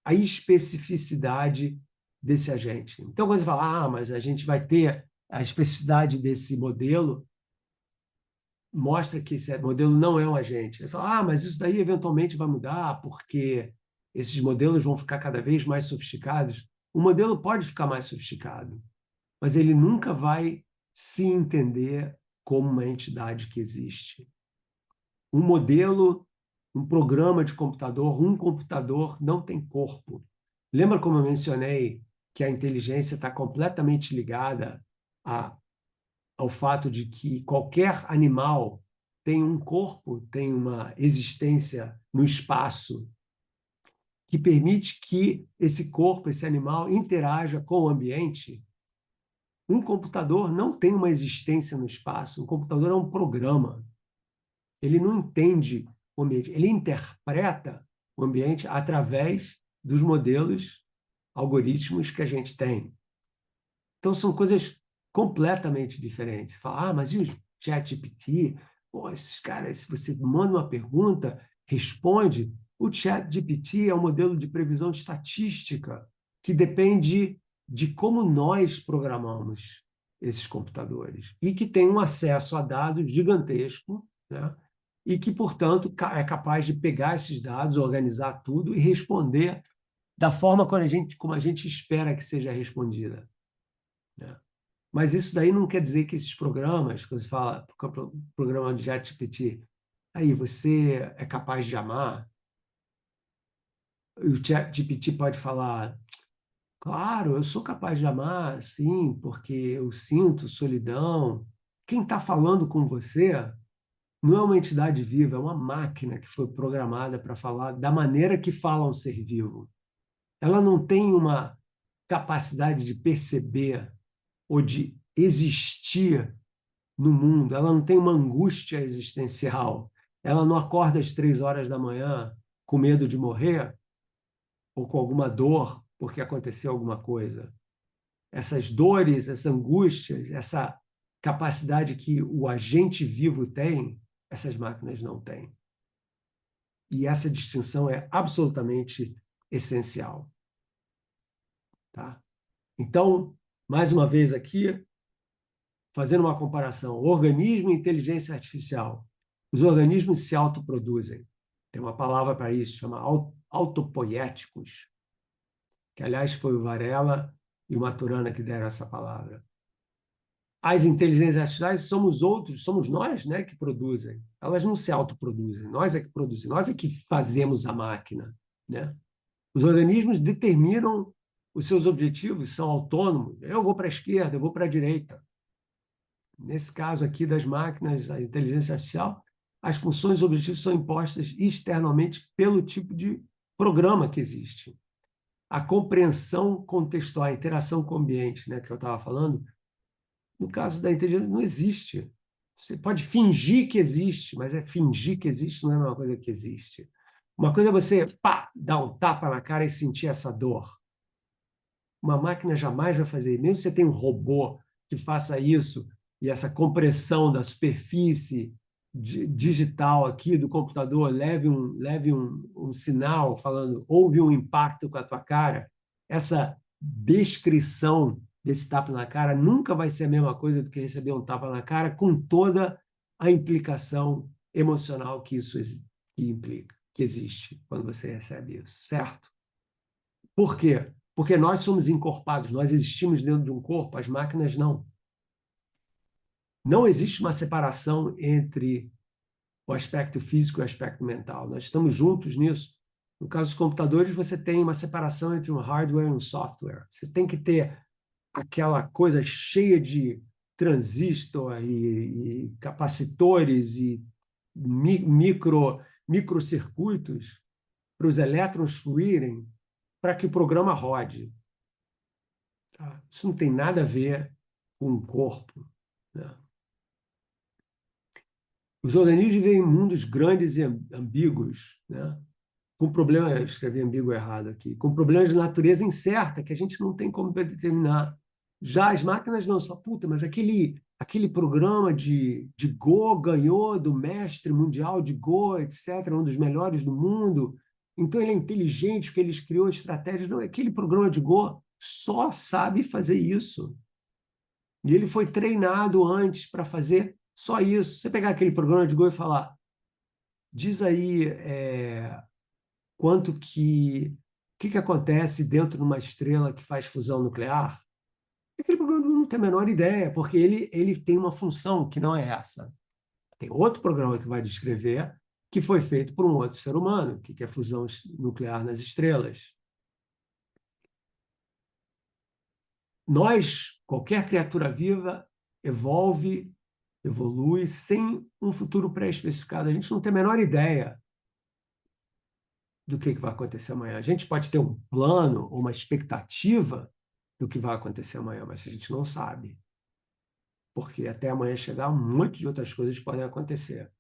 A especificidade desse agente. Então, quando você fala, mas a gente vai ter a especificidade desse modelo, mostra que esse modelo não é um agente. Você fala, mas isso daí eventualmente vai mudar, porque esses modelos vão ficar cada vez mais sofisticados. O modelo pode ficar mais sofisticado, mas ele nunca vai se entender como uma entidade que existe. Um modelo, um programa de computador, um computador não tem corpo. Lembra como eu mencionei que a inteligência está completamente ligada ao fato de que qualquer animal tem um corpo, tem uma existência no espaço que permite que esse corpo, esse animal, interaja com o ambiente? Um computador não tem uma existência no espaço. Um computador é um programa. Ele não entende o ambiente, ele interpreta o ambiente através dos modelos, algoritmos que a gente tem. Então, são coisas completamente diferentes. Fala, mas e o ChatGPT? Pô, esses caras, se você manda uma pergunta, responde. O ChatGPT é um modelo de previsão estatística que depende de como nós programamos esses computadores e que tem um acesso a dados gigantesco, né? E que, portanto, é capaz de pegar esses dados, organizar tudo e responder da forma como a gente espera que seja respondida, né? Mas isso daí não quer dizer que esses programas, quando você fala programa de ChatGPT, aí você é capaz de amar? O ChatGPT pode falar, Claro, eu sou capaz de amar, sim, porque eu sinto solidão. Quem está falando com você não é uma entidade viva, é uma máquina que foi programada para falar da maneira que fala um ser vivo. Ela não tem uma capacidade de perceber ou de existir no mundo, ela não tem uma angústia existencial, ela não acorda às 3 horas da manhã com medo de morrer ou com alguma dor porque aconteceu alguma coisa. Essas dores, essas angústias, essa capacidade que o agente vivo tem, essas máquinas não têm. E essa distinção é absolutamente essencial. Tá? Então, mais uma vez aqui, fazendo uma comparação, organismo e inteligência artificial. Os organismos se autoproduzem. Tem uma palavra para isso, chama autopoéticos, que, aliás, foi o Varela e o Maturana que deram essa palavra. As inteligências artificiais somos outros, somos nós, né, que produzem. Elas não se autoproduzem, nós é que produzimos, nós é que fazemos a máquina, né? Os organismos determinam os seus objetivos, são autônomos. Eu vou para a esquerda, eu vou para a direita. Nesse caso aqui das máquinas, a inteligência artificial, as funções e objetivos são impostas externamente pelo tipo de programa que existe. A compreensão contextual, a interação com o ambiente, né, que eu estava falando, no caso da inteligência, não existe. Você pode fingir que existe, mas fingir que existe não é uma coisa que existe. Uma coisa é você, pá, dar um tapa na cara e sentir essa dor. Uma máquina jamais vai fazer. Mesmo que você tenha um robô que faça isso, e essa compressão da superfície digital aqui do computador leve um sinal falando, houve um impacto com a tua cara, essa descrição desse tapa na cara nunca vai ser a mesma coisa do que receber um tapa na cara, com toda a implicação emocional que isso que implica, que existe quando você recebe isso, certo? Por quê? Porque nós somos encorpados, nós existimos dentro de um corpo, as máquinas não. Não existe uma separação entre o aspecto físico e o aspecto mental. Nós estamos juntos nisso. No caso dos computadores, você tem uma separação entre um hardware e um software. Você tem que ter aquela coisa cheia de transistor e capacitores e microcircuitos para os elétrons fluírem para que o programa rode. Tá? Isso não tem nada a ver com o corpo, né? Os organismos vivem em mundos grandes e ambíguos, né? Com problema, eu escrevi ambíguo errado aqui, com problemas de natureza incerta, que a gente não tem como determinar. Já as máquinas não, você fala, puta, mas aquele programa de Go ganhou do mestre mundial de Go, etc., um dos melhores do mundo, então ele é inteligente porque ele criou estratégias. Não, aquele programa de Go só sabe fazer isso. E ele foi treinado antes para fazer só isso. Você pegar aquele programa de Go e falar, diz aí quanto que acontece dentro de uma estrela que faz fusão nuclear? Aquele programa não tem a menor ideia, porque ele tem uma função que não é essa. Tem outro programa que vai descrever que foi feito por um outro ser humano, que é fusão nuclear nas estrelas. Nós, qualquer criatura viva, evolui sem um futuro pré-especificado. A gente não tem a menor ideia do que vai acontecer amanhã. A gente pode ter um plano ou uma expectativa do que vai acontecer amanhã, mas a gente não sabe. Porque até amanhã chegar, um monte de outras coisas podem acontecer.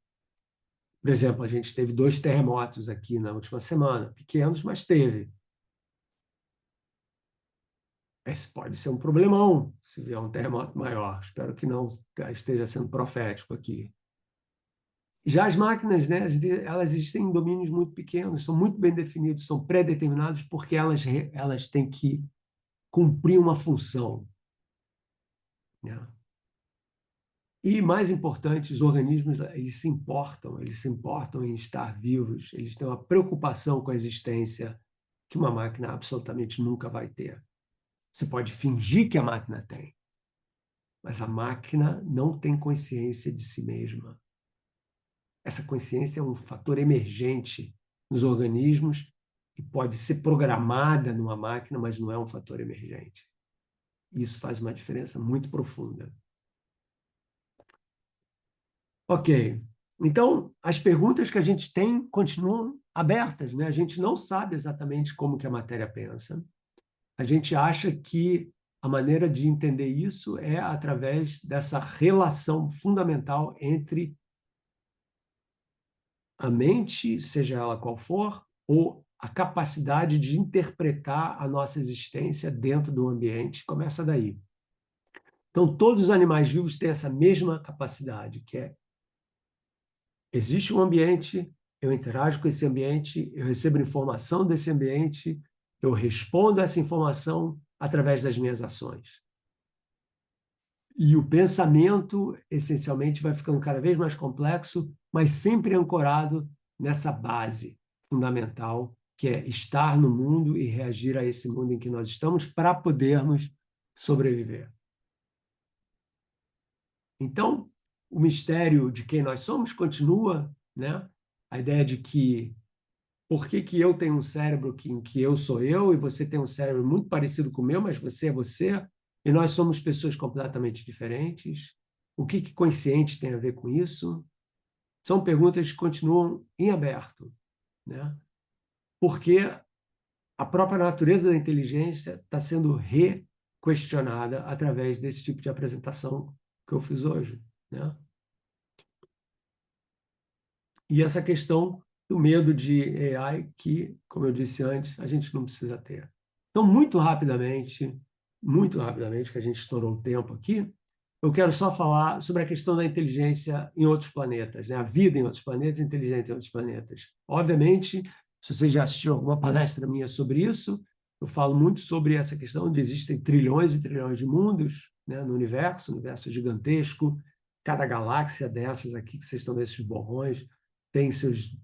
Por exemplo, a gente teve 2 terremotos aqui na última semana, pequenos, mas teve. Esse pode ser um problemão se vier um terremoto maior. Espero que não esteja sendo profético aqui. Já as máquinas, né, elas existem em domínios muito pequenos, são muito bem definidos, são pré-determinados porque elas têm que cumprir uma função, né? E, mais importante, os organismos eles se importam em estar vivos, eles têm uma preocupação com a existência que uma máquina absolutamente nunca vai ter. Você pode fingir que a máquina tem, mas a máquina não tem consciência de si mesma. Essa consciência é um fator emergente nos organismos e pode ser programada numa máquina, mas não é um fator emergente. Isso faz uma diferença muito profunda. Ok. Então, as perguntas que a gente tem continuam abertas, né? A gente não sabe exatamente como que a matéria pensa. A gente acha que a maneira de entender isso é através dessa relação fundamental entre a mente, seja ela qual for, ou a capacidade de interpretar a nossa existência dentro do ambiente, começa daí. Então, todos os animais vivos têm essa mesma capacidade, que é: existe um ambiente, eu interajo com esse ambiente, eu recebo informação desse ambiente, eu respondo a essa informação através das minhas ações. E o pensamento, essencialmente, vai ficando cada vez mais complexo, mas sempre ancorado nessa base fundamental, que é estar no mundo e reagir a esse mundo em que nós estamos para podermos sobreviver. Então, o mistério de quem nós somos continua, né? A ideia de que por que que eu tenho um cérebro em que eu sou eu e você tem um cérebro muito parecido com o meu, mas você é você, e nós somos pessoas completamente diferentes? O que que consciente tem a ver com isso? São perguntas que continuam em aberto, né? Porque a própria natureza da inteligência está sendo requestionada através desse tipo de apresentação que eu fiz hoje, né? E essa questão do medo de AI que, como eu disse antes, a gente não precisa ter. Então, muito rapidamente, que a gente estourou o tempo aqui, eu quero só falar sobre a questão da inteligência em outros planetas, né? A vida em outros planetas, inteligente em outros planetas. Obviamente, se você já assistiu alguma palestra minha sobre isso, eu falo muito sobre essa questão de existem trilhões e trilhões de mundos, né, no universo, um universo gigantesco. Cada galáxia dessas aqui que vocês estão vendo, esses borrões, tem seus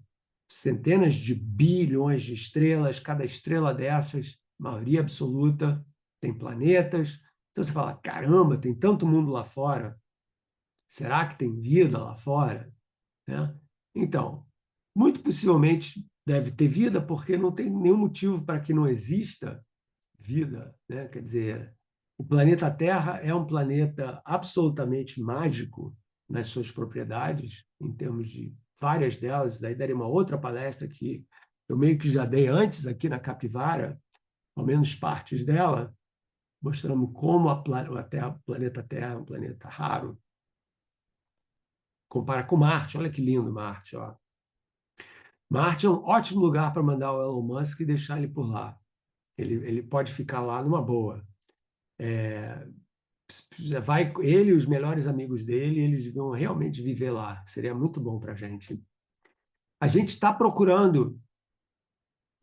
centenas de bilhões de estrelas, cada estrela dessas, maioria absoluta, tem planetas. Então você fala: caramba, tem tanto mundo lá fora, será que tem vida lá fora? Né? Então, muito possivelmente deve ter vida, porque não tem nenhum motivo para que não exista vida, né? Quer dizer, o planeta Terra é um planeta absolutamente mágico nas suas propriedades, em termos de várias delas. Daí daria uma outra palestra que eu meio que já dei antes aqui na Capivara, ao menos partes dela, mostrando como o planeta Terra é um planeta raro. Compara com Marte, olha que lindo Marte. Ó. Marte é um ótimo lugar para mandar o Elon Musk e deixar ele por lá. Ele pode ficar lá numa boa. Vai ele e os melhores amigos dele, eles vão realmente viver lá. Seria muito bom para a gente. A gente está procurando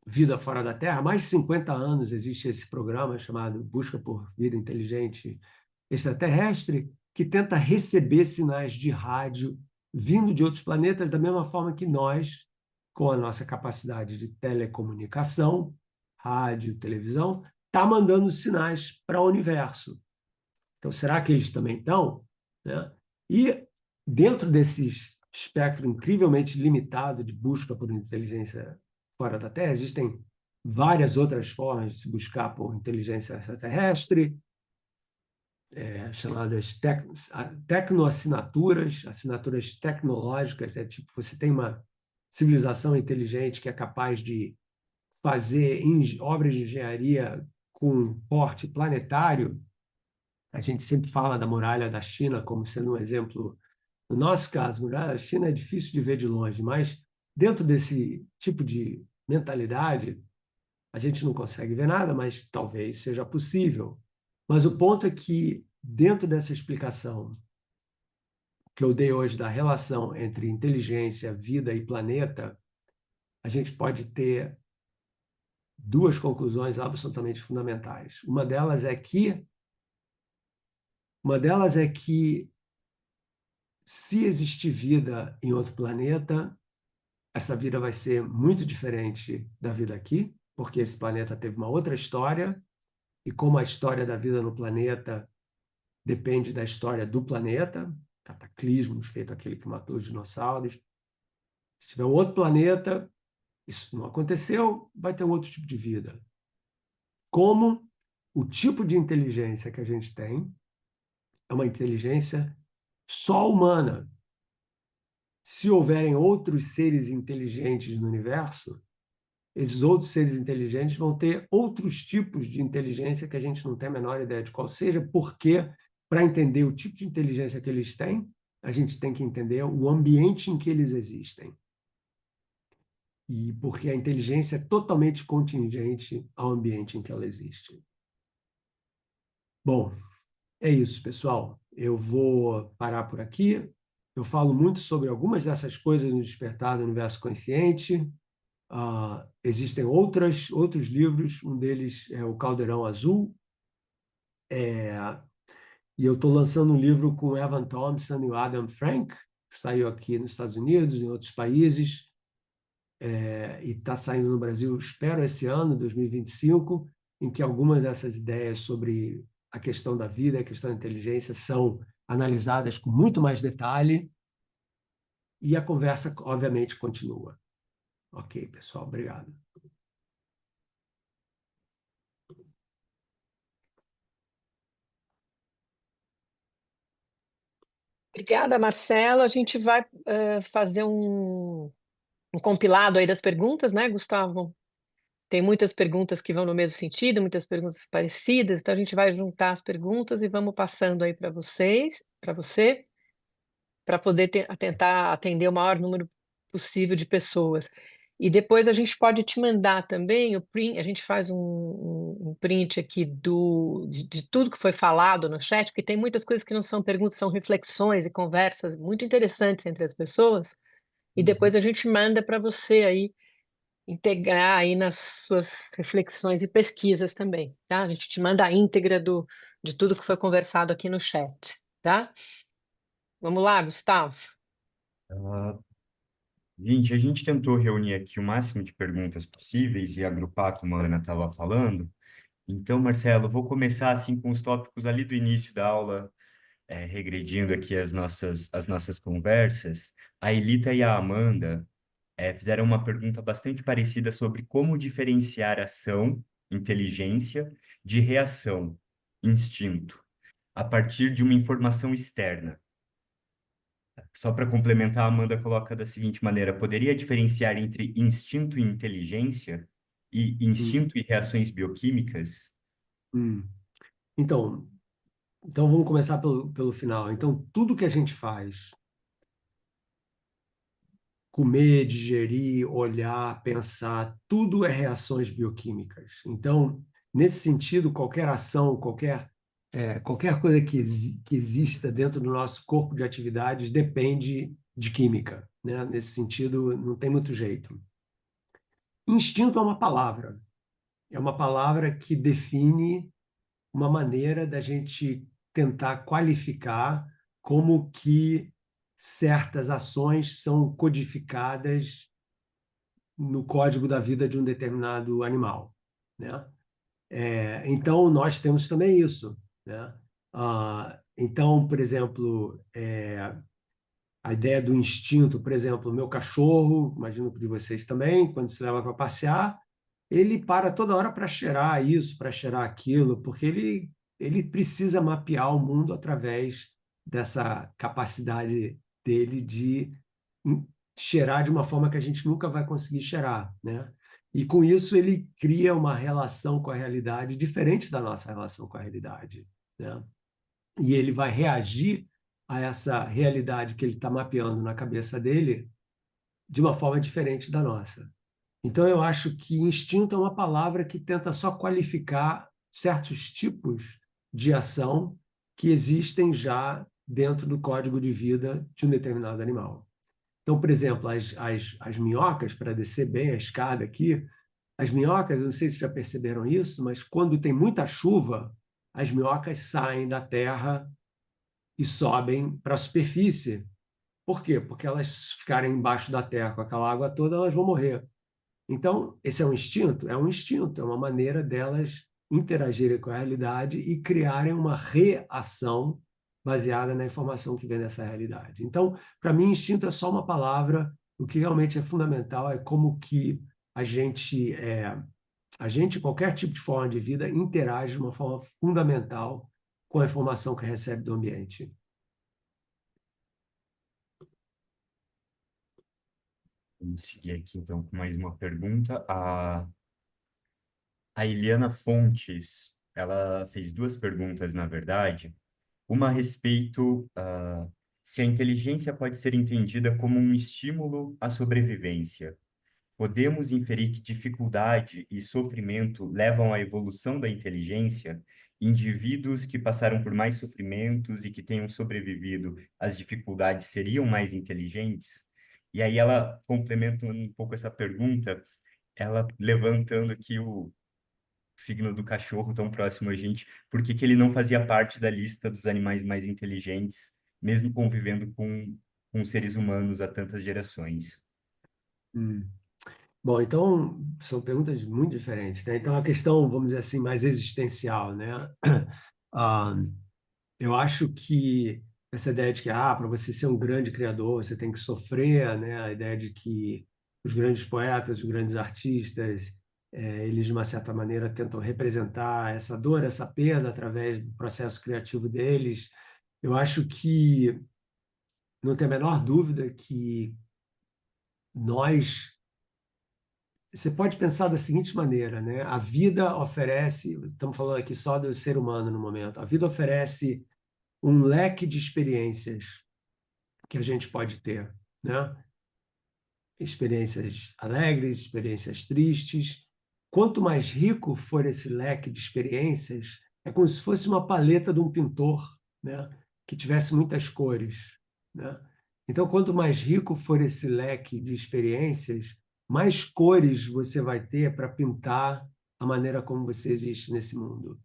vida fora da Terra. Há mais de 50 anos existe esse programa chamado Busca por Vida Inteligente Extraterrestre, que tenta receber sinais de rádio vindo de outros planetas, da mesma forma que nós, com a nossa capacidade de telecomunicação, rádio, televisão, está mandando sinais para o universo. Então, será que eles também estão? Né? E dentro desse espectro incrivelmente limitado de busca por inteligência fora da Terra, existem várias outras formas de se buscar por inteligência extraterrestre, chamadas tecnoassinaturas, assinaturas tecnológicas. É tipo, você tem uma civilização inteligente que é capaz de fazer obras de engenharia com porte planetário. A gente sempre fala da muralha da China como sendo um exemplo. No nosso caso, a muralha da China é difícil de ver de longe, mas dentro desse tipo de mentalidade, a gente não consegue ver nada, mas talvez seja possível. Mas o ponto é que, dentro dessa explicação que eu dei hoje da relação entre inteligência, vida e planeta, a gente pode ter duas conclusões absolutamente fundamentais. Uma delas é que se existir vida em outro planeta, essa vida vai ser muito diferente da vida aqui, porque esse planeta teve uma outra história, e como a história da vida no planeta depende da história do planeta, cataclismos, feito aquele que matou os dinossauros. Se tiver um outro planeta, isso não aconteceu, vai ter um outro tipo de vida. Como o tipo de inteligência que a gente tem é uma inteligência só humana. Se houverem outros seres inteligentes no universo, esses outros seres inteligentes vão ter outros tipos de inteligência que a gente não tem a menor ideia de qual seja, porque, para entender o tipo de inteligência que eles têm, a gente tem que entender o ambiente em que eles existem. E porque a inteligência é totalmente contingente ao ambiente em que ela existe. Bom, é isso, pessoal. Eu vou parar por aqui. Eu falo muito sobre algumas dessas coisas no Despertar do Universo Consciente. Existem outros livros, um deles é O Caldeirão Azul, e eu estou lançando um livro com o Evan Thompson e o Adam Frank, que saiu aqui nos Estados Unidos, em outros países, e está saindo no Brasil, espero, esse ano, 2025, em que algumas dessas ideias sobre a questão da vida, a questão da inteligência, são analisadas com muito mais detalhe, e a conversa, obviamente, continua. Ok, pessoal, obrigado. Obrigada, Marcelo. A gente vai fazer um compilado aí das perguntas, né, Gustavo? Tem muitas perguntas que vão no mesmo sentido, muitas perguntas parecidas, então a gente vai juntar as perguntas e vamos passando aí para vocês, para você, para poder tentar atender o maior número possível de pessoas. E depois a gente pode te mandar também o print, a gente faz um print aqui de tudo que foi falado no chat, porque tem muitas coisas que não são perguntas, são reflexões e conversas muito interessantes entre as pessoas, e depois a gente manda para você aí integrar aí nas suas reflexões e pesquisas também, tá? A gente te manda a íntegra de tudo que foi conversado aqui no chat, tá? Vamos lá, Gustavo? Ah, gente, a gente tentou reunir aqui o máximo de perguntas possíveis e agrupar, como a Ana estava falando. Então, Marcelo, vou começar assim com os tópicos ali do início da aula, regredindo aqui as nossas conversas. A Elita e a Amanda fizeram uma pergunta bastante parecida sobre como diferenciar ação, inteligência, de reação, instinto, a partir de uma informação externa. Só para complementar, a Amanda coloca da seguinte maneira: poderia diferenciar entre instinto e inteligência e Hum, instinto e reações bioquímicas? hum. Então vamos começar pelo final. Então, tudo que a gente faz, comer, digerir, olhar, pensar, tudo é reações bioquímicas. Então, nesse sentido, qualquer ação, qualquer coisa que exista dentro do nosso corpo de atividades depende de química, né? Nesse sentido, não tem muito jeito. Instinto é uma palavra que define uma maneira da gente tentar qualificar como que certas ações são codificadas no código da vida de um determinado animal, né? Então, nós temos também isso, né? Então, por exemplo, a ideia do instinto, por exemplo, o meu cachorro, imagino que de vocês também, quando se leva para passear, ele para toda hora para cheirar isso, para cheirar aquilo, porque ele precisa mapear o mundo através dessa capacidade dele de cheirar de uma forma que a gente nunca vai conseguir cheirar, né? E com isso ele cria uma relação com a realidade diferente da nossa relação com a realidade, né? E ele vai reagir a essa realidade que ele está mapeando na cabeça dele de uma forma diferente da nossa. Então, eu acho que instinto é uma palavra que tenta só qualificar certos tipos de ação que existem já dentro do código de vida de um determinado animal. Então, por exemplo, as minhocas, para descer bem a escada aqui, as minhocas, eu não sei se já perceberam isso, mas quando tem muita chuva, as minhocas saem da terra e sobem para a superfície. Por quê? Porque elas ficarem embaixo da terra com aquela água toda, elas vão morrer. Então, esse é um instinto? É um instinto, é uma maneira delas interagirem com a realidade e criarem uma reação baseada na informação que vem dessa realidade. Então, para mim, instinto é só uma palavra, o que realmente é fundamental é como que a gente, qualquer tipo de forma de vida, interage de uma forma fundamental com a informação que recebe do ambiente. Vamos seguir aqui, então, com mais uma pergunta. A Eliana Fontes, ela fez duas perguntas, na verdade. Uma a respeito, se a inteligência pode ser entendida como um estímulo à sobrevivência. Podemos inferir que dificuldade e sofrimento levam à evolução da inteligência? Indivíduos que passaram por mais sofrimentos e que tenham sobrevivido às dificuldades seriam mais inteligentes? E aí ela complementa um pouco essa pergunta, ela levantando aqui o signo do cachorro tão próximo a gente, por que que ele não fazia parte da lista dos animais mais inteligentes, mesmo convivendo com seres humanos há tantas gerações? Hum. Bom, então, são perguntas muito diferentes, né? Então, a questão, vamos dizer assim, mais existencial, né? Ah, eu acho que essa ideia de que, para você ser um grande criador, você tem que sofrer, né? A ideia de que os grandes poetas, os grandes artistas, eles, de uma certa maneira, tentam representar essa dor, essa perda através do processo criativo deles. Eu acho que não tem a menor dúvida que nós. Você pode pensar da seguinte maneira, né? A vida oferece, estamos falando aqui só do ser humano no momento, a vida oferece um leque de experiências que a gente pode ter, né? Experiências alegres, experiências tristes. Quanto mais rico for esse leque de experiências, é como se fosse uma paleta de um pintor, né? Que tivesse muitas cores, né? Então, quanto mais rico for esse leque de experiências, mais cores você vai ter para pintar a maneira como você existe nesse mundo,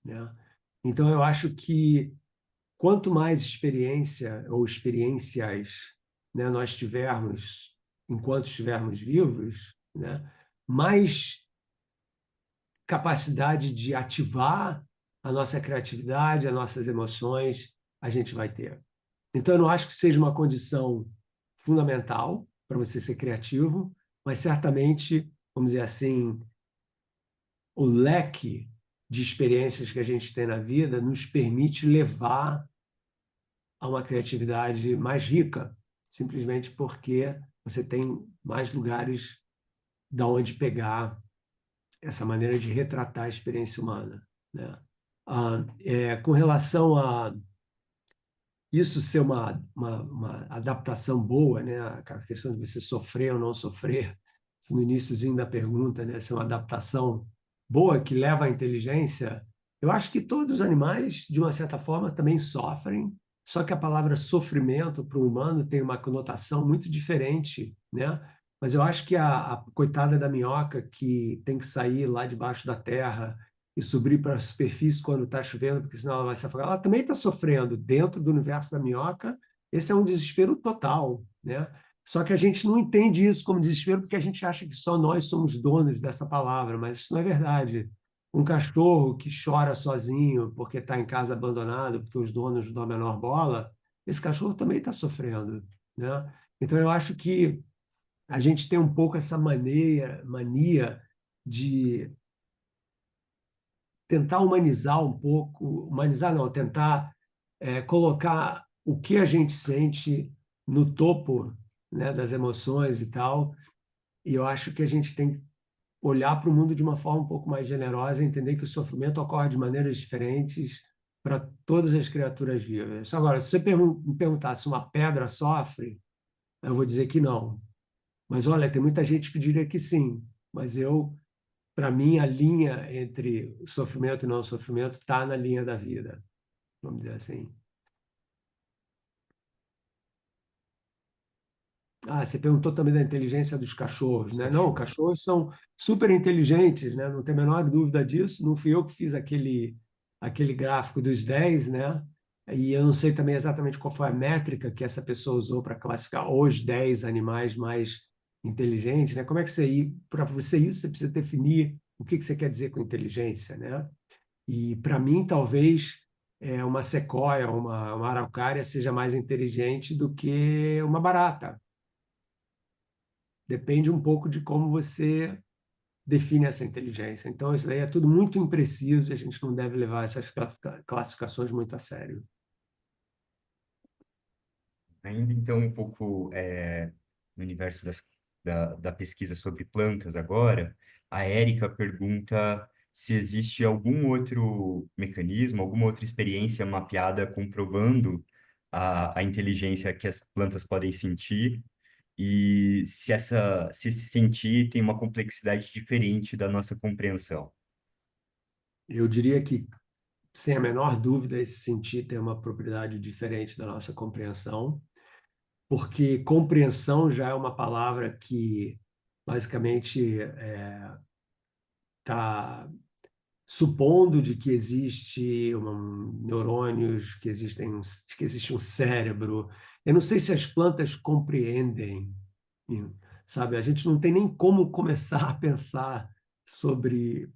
né? Então, eu acho que quanto mais experiência ou experiências, né, nós tivermos enquanto estivermos vivos, né, mais capacidade de ativar a nossa criatividade, as nossas emoções a gente vai ter. Então, eu não acho que seja uma condição fundamental para você ser criativo, mas certamente, vamos dizer assim, o leque de experiências que a gente tem na vida nos permite levar a uma criatividade mais rica, simplesmente porque você tem mais lugares da onde pegar essa maneira de retratar a experiência humana, né? Com relação a isso ser uma adaptação boa, né? A questão de você sofrer ou não sofrer, isso no iniciozinho da pergunta, né? Ser uma adaptação boa que leva à inteligência. Eu acho que todos os animais, de uma certa forma, também sofrem, só que a palavra sofrimento para o humano tem uma conotação muito diferente, né? Mas eu acho que a coitada da minhoca que tem que sair lá debaixo da terra e subir para a superfície quando está chovendo, porque senão ela vai se afogar. Ela também está sofrendo dentro do universo da minhoca. Esse é um desespero total, né? Só que a gente não entende isso como desespero porque a gente acha que só nós somos donos dessa palavra, mas isso não é verdade. Um cachorro que chora sozinho porque está em casa abandonado, porque os donos não dão a menor bola, esse cachorro também está sofrendo, né? Então eu acho que a gente tem um pouco essa mania de tentar humanizar um pouco, humanizar não, tentar colocar o que a gente sente no topo, né, das emoções e tal. E eu acho que a gente tem que olhar para o mundo de uma forma um pouco mais generosa, entender que o sofrimento ocorre de maneiras diferentes para todas as criaturas vivas. Agora, se você me perguntar se uma pedra sofre, eu vou dizer que não. Mas olha, tem muita gente que diria que sim. Mas para mim, a linha entre sofrimento e não sofrimento está na linha da vida, vamos dizer assim. Você perguntou também da inteligência dos cachorros, né? Não, cachorros são super inteligentes, né? Não tem a menor dúvida disso. Não fui eu que fiz aquele gráfico dos 10, né? E eu não sei também exatamente qual foi a métrica que essa pessoa usou para classificar os 10 animais mais inteligentes, né? Como é que para você isso, você precisa definir o que você quer dizer com inteligência, né? E para mim, talvez uma sequoia, uma araucária seja mais inteligente do que uma barata, depende um pouco de como você define essa inteligência. Então, isso daí é tudo muito impreciso e a gente não deve levar essas classificações muito a sério. Ainda então um pouco no universo da pesquisa sobre plantas agora, a Érica pergunta se existe algum outro mecanismo, alguma outra experiência mapeada comprovando a inteligência que as plantas podem sentir e se esse sentir tem uma complexidade diferente da nossa compreensão. Eu diria que, sem a menor dúvida, esse sentir tem uma propriedade diferente da nossa compreensão, porque compreensão já é uma palavra que basicamente está supondo de que existe neurônios, que existe um cérebro. Eu não sei se as plantas compreendem, sabe? A gente não tem nem como começar a pensar sobre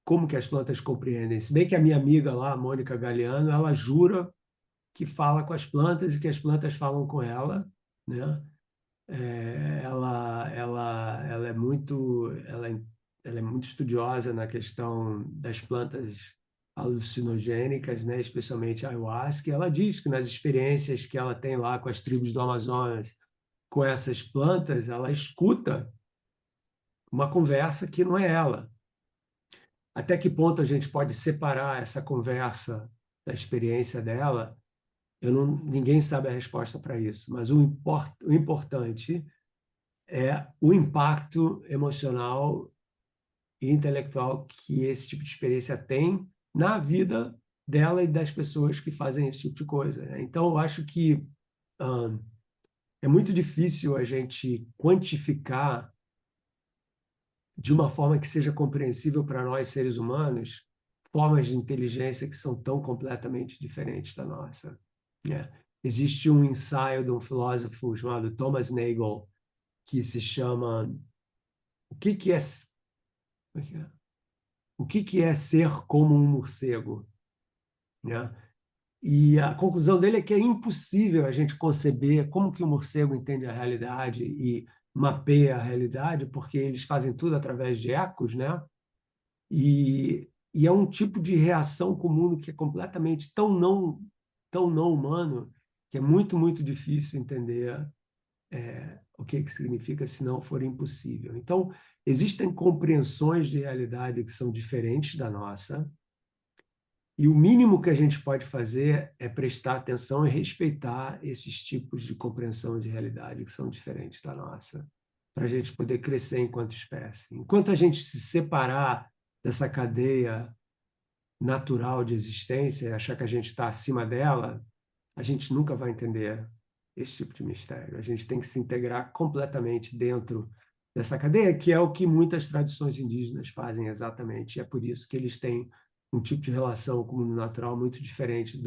como que as plantas compreendem. Se bem que a minha amiga lá, a Mônica Galeano, ela jura que fala com as plantas e que as plantas falam com ela, né? Ela é muito estudiosa na questão das plantas alucinogênicas, né? Especialmente a ayahuasca. Ela diz que nas experiências que ela tem lá com as tribos do Amazonas, com essas plantas, ela escuta uma conversa que não é ela. Até que ponto a gente pode separar essa conversa da experiência dela? Ninguém sabe a resposta para isso, mas o importante é o impacto emocional e intelectual que esse tipo de experiência tem na vida dela e das pessoas que fazem esse tipo de coisa, né? Então, eu acho que é muito difícil a gente quantificar de uma forma que seja compreensível para nós, seres humanos, formas de inteligência que são tão completamente diferentes da nossa, né? Existe um ensaio de um filósofo chamado Thomas Nagel que se chama O que que é o que que é ser como um morcego, né? E a conclusão dele é que é impossível a gente conceber como que o morcego entende a realidade e mapeia a realidade, porque eles fazem tudo através de ecos, né? E é um tipo de reação com o mundo que é completamente tão não humano, que é muito, muito difícil entender o que significa se não for impossível. Então, existem compreensões de realidade que são diferentes da nossa, e o mínimo que a gente pode fazer é prestar atenção e respeitar esses tipos de compreensão de realidade que são diferentes da nossa, para a gente poder crescer enquanto espécie. Enquanto a gente se separar dessa cadeia natural de existência e achar que a gente está acima dela, a gente nunca vai entender esse tipo de mistério. A gente tem que se integrar completamente dentro dessa cadeia, que é o que muitas tradições indígenas fazem exatamente. E é por isso que eles têm um tipo de relação com o mundo natural muito diferente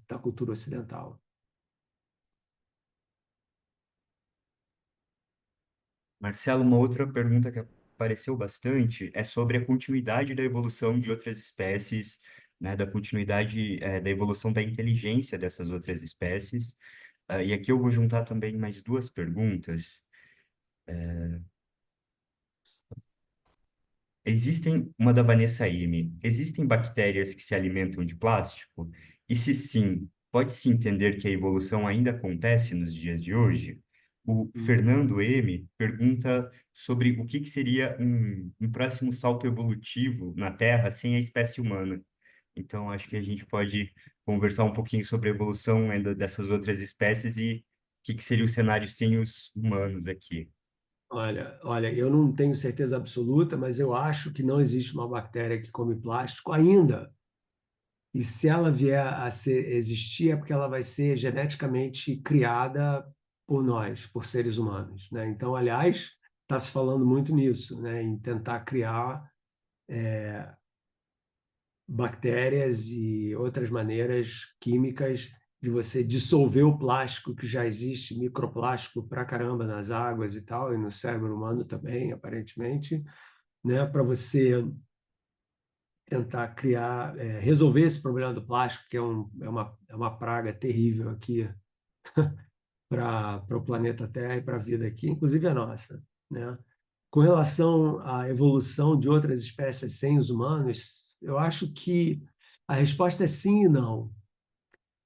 da cultura ocidental. Marcelo, uma outra pergunta que apareceu bastante é sobre a continuidade da evolução de outras espécies, né, da continuidade, da evolução da inteligência dessas outras espécies. E aqui eu vou juntar também mais duas perguntas. Uma da Vanessa M. Existem bactérias que se alimentam de plástico? E se sim, pode-se entender que a evolução ainda acontece nos dias de hoje? O Fernando M. pergunta sobre o que seria um próximo salto evolutivo na Terra sem a espécie humana. Então, acho que a gente pode conversar um pouquinho sobre a evolução ainda dessas outras espécies e o que seria o cenário sem os humanos aqui. Olha, eu não tenho certeza absoluta, mas eu acho que não existe uma bactéria que come plástico ainda. E se ela vier a existir, é porque ela vai ser geneticamente criada por nós, por seres humanos, né? Então, aliás, está se falando muito nisso, né? Em tentar criar bactérias e outras maneiras químicas de você dissolver o plástico que já existe, microplástico pra caramba nas águas e tal, e no cérebro humano também, aparentemente, né? Para você tentar criar, resolver esse problema do plástico, que é uma praga terrível aqui para o planeta Terra e para a vida aqui, inclusive a nossa, né? Com relação à evolução de outras espécies sem os humanos, eu acho que a resposta é sim e não.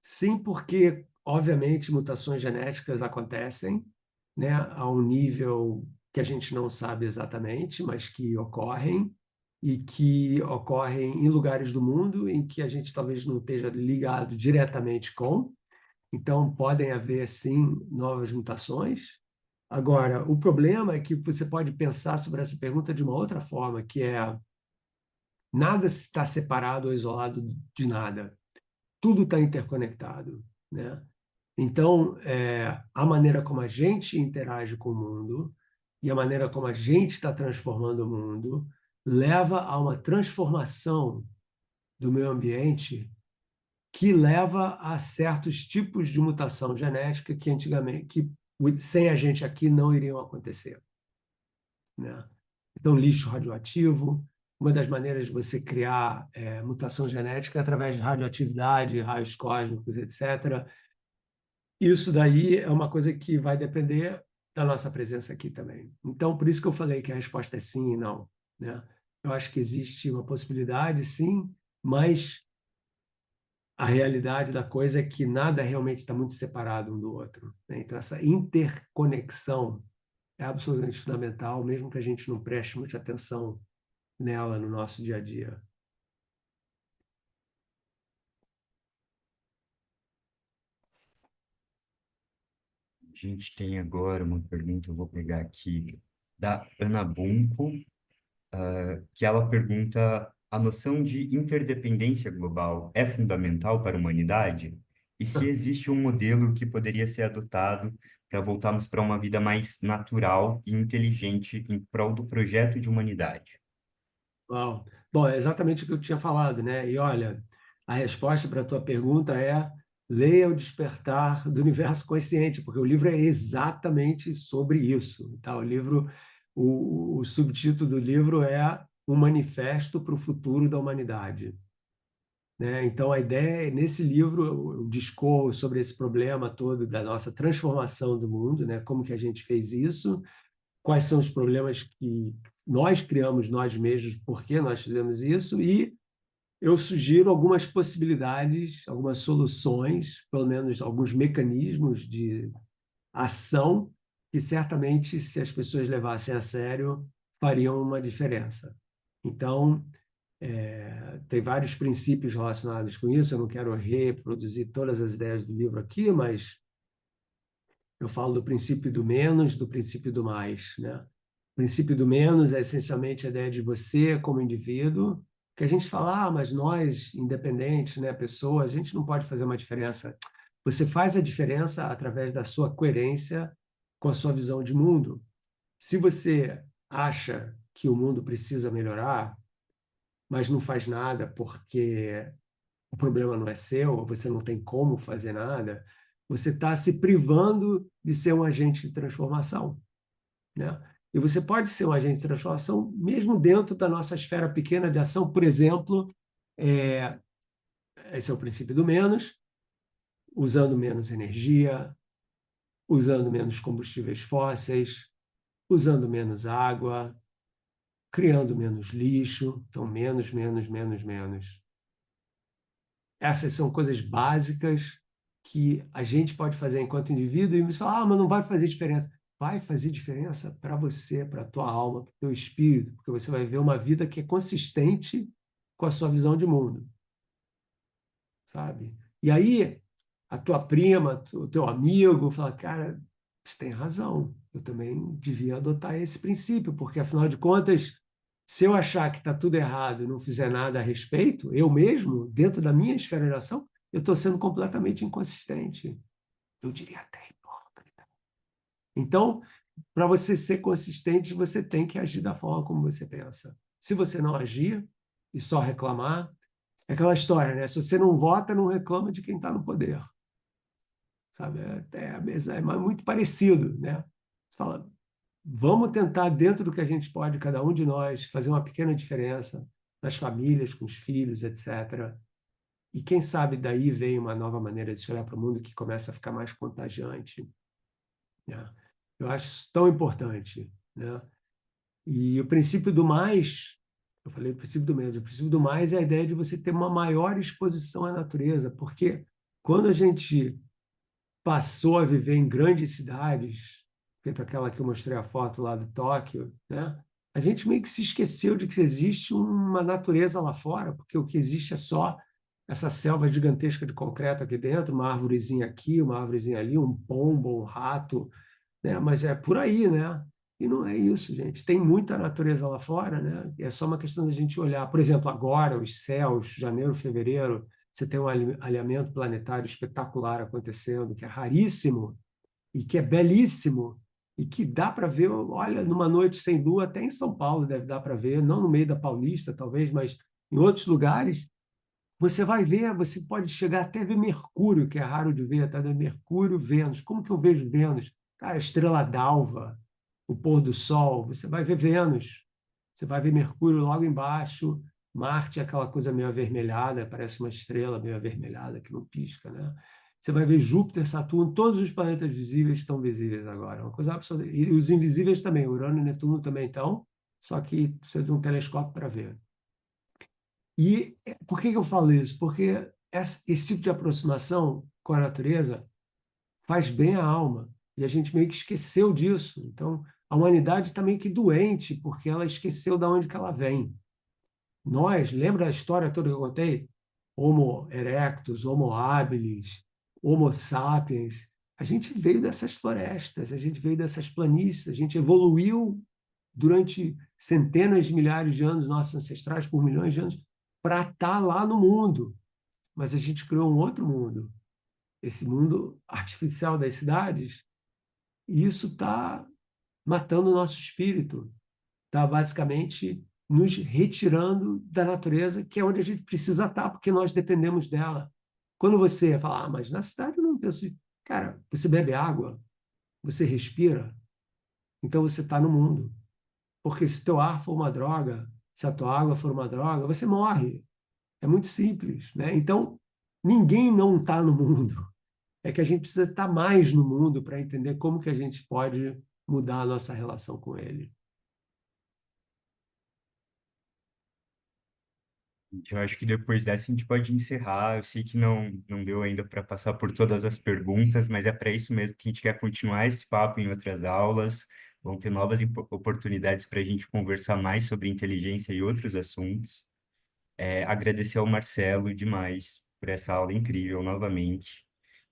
Sim, porque, obviamente, mutações genéticas acontecem, né, a um nível que a gente não sabe exatamente, mas que ocorrem, e que ocorrem em lugares do mundo em que a gente talvez não esteja ligado diretamente com. Então, podem haver, sim, novas mutações. Agora, o problema é que você pode pensar sobre essa pergunta de uma outra forma, que é nada está separado ou isolado de nada. Tudo está interconectado, né? Então, a maneira como a gente interage com o mundo e a maneira como a gente está transformando o mundo leva a uma transformação do meio ambiente que leva a certos tipos de mutação genética que antigamente, que sem a gente aqui não iriam acontecer, né? Então, lixo radioativo, uma das maneiras de você criar mutação genética é através de radioatividade, raios cósmicos, etc. Isso daí é uma coisa que vai depender da nossa presença aqui também. Então, por isso que eu falei que a resposta é sim e não, né? Eu acho que existe uma possibilidade, sim, mas a realidade da coisa é que nada realmente está muito separado um do outro, né? Então, essa interconexão é absolutamente fundamental, mesmo que a gente não preste muita atenção nela no nosso dia a dia. A gente tem agora uma pergunta, eu vou pegar aqui, da Ana Bunco, que ela pergunta: a noção de interdependência global é fundamental para a humanidade? E se existe um modelo que poderia ser adotado para voltarmos para uma vida mais natural e inteligente em prol do projeto de humanidade? Uau. Bom, é exatamente o que eu tinha falado, né? E olha, a resposta para a tua pergunta é: leia O Despertar do Universo Consciente, porque o livro é exatamente sobre isso, tá? O livro, o subtítulo do livro é Um Manifesto para o Futuro da Humanidade, né? Então, a ideia, nesse livro, eu discorro sobre esse problema todo da nossa transformação do mundo, né? Como que a gente fez isso, quais são os problemas que nós criamos nós mesmos, por que nós fizemos isso, e eu sugiro algumas possibilidades, algumas soluções, pelo menos alguns mecanismos de ação que certamente, se as pessoas levassem a sério, fariam uma diferença. Então, tem vários princípios relacionados com isso, eu não quero reproduzir todas as ideias do livro aqui, mas eu falo do princípio do menos, do princípio do mais, né? O princípio do menos é essencialmente a ideia de você como indivíduo, que a gente fala, mas nós, independentes, né, pessoas, a gente não pode fazer uma diferença. Você faz a diferença através da sua coerência com a sua visão de mundo. Se você acha que o mundo precisa melhorar, mas não faz nada porque o problema não é seu, ou você não tem como fazer nada, você está se privando de ser um agente de transformação, né? E você pode ser um agente de transformação mesmo dentro da nossa esfera pequena de ação, por exemplo, é, esse é o princípio do menos, usando menos energia, usando menos combustíveis fósseis, usando menos água, criando menos lixo, então menos, menos, menos, menos. Essas são coisas básicas que a gente pode fazer enquanto indivíduo e me falar, mas não vai fazer diferença. Vai fazer diferença para você, para a tua alma, para o teu espírito, porque você vai ver uma vida que é consistente com a sua visão de mundo, sabe? E aí, a tua prima, o teu amigo, fala, cara, você tem razão, eu também devia adotar esse princípio, porque, afinal de contas, se eu achar que está tudo errado e não fizer nada a respeito, eu mesmo, dentro da minha esfera de ação, eu estou sendo completamente inconsistente. Eu diria até hipócrita. Então, para você ser consistente, você tem que agir da forma como você pensa. Se você não agir e só reclamar, é aquela história, né? Se você não vota, não reclama de quem está no poder. Sabe? É muito parecido, né? Você fala, vamos tentar, dentro do que a gente pode, cada um de nós, fazer uma pequena diferença nas famílias, com os filhos, etc. E quem sabe daí vem uma nova maneira de se olhar para o mundo que começa a ficar mais contagiante, né? Eu acho isso tão importante. né? E o princípio do mais, eu falei o princípio do menos, o princípio do mais é a ideia de você ter uma maior exposição à natureza, porque quando a gente passou a viver em grandes cidades, feito aquela que eu mostrei a foto lá de Tóquio, né? A gente meio que se esqueceu de que existe uma natureza lá fora, porque o que existe é só essa selva gigantesca de concreto aqui dentro, uma árvorezinha aqui, uma árvorezinha ali, um pombo, um rato, né? Mas é por aí, né? E não é isso, gente. Tem muita natureza lá fora, né? É só uma questão da gente olhar. Por exemplo, agora, os céus, janeiro, fevereiro, você tem um alinhamento planetário espetacular acontecendo, que é raríssimo e que é belíssimo e que dá para ver, olha, numa noite sem lua, até em São Paulo deve dar para ver, não no meio da Paulista, talvez, mas em outros lugares, você vai ver, você pode chegar até ver Mercúrio, que é raro de ver, tá? Mercúrio, Vênus. Como que eu vejo Vênus? Cara, a estrela d'alva, o pôr do sol, você vai ver Vênus. Você vai ver Mercúrio logo embaixo, Marte é aquela coisa meio avermelhada, parece uma estrela meio avermelhada que não pisca, né? Você vai ver Júpiter, Saturno, todos os planetas visíveis estão visíveis agora. É uma coisa absoluta. E os invisíveis também, Urano e Netuno também estão, só que precisa de um telescópio para ver. E por que eu falo isso? Porque esse tipo de aproximação com a natureza faz bem à alma. E a gente meio que esqueceu disso. Então, a humanidade está meio que doente, porque ela esqueceu de onde que ela vem. Nós, lembra a história toda que eu contei? Homo erectus, Homo habilis, Homo sapiens. A gente veio dessas florestas, a gente veio dessas planícies, a gente evoluiu durante centenas de milhares de anos, nossos ancestrais, por milhões de anos, para estar lá no mundo. Mas a gente criou um outro mundo, esse mundo artificial das cidades, e isso está matando o nosso espírito, está basicamente nos retirando da natureza, que é onde a gente precisa estar, porque nós dependemos dela. Quando você fala, mas na cidade eu não penso. Cara, você bebe água, você respira, então você está no mundo. Porque se teu ar for uma droga, se a tua água for uma droga, você morre. É muito simples, né? Então, ninguém não está no mundo. É que a gente precisa estar mais no mundo para entender como que a gente pode mudar a nossa relação com ele. Eu acho que depois dessa a gente pode encerrar. Eu sei que não deu ainda para passar por todas as perguntas, mas é para isso mesmo que a gente quer continuar esse papo em outras aulas. Vão ter novas oportunidades para a gente conversar mais sobre inteligência e outros assuntos. Agradecer ao Marcelo demais por essa aula incrível novamente.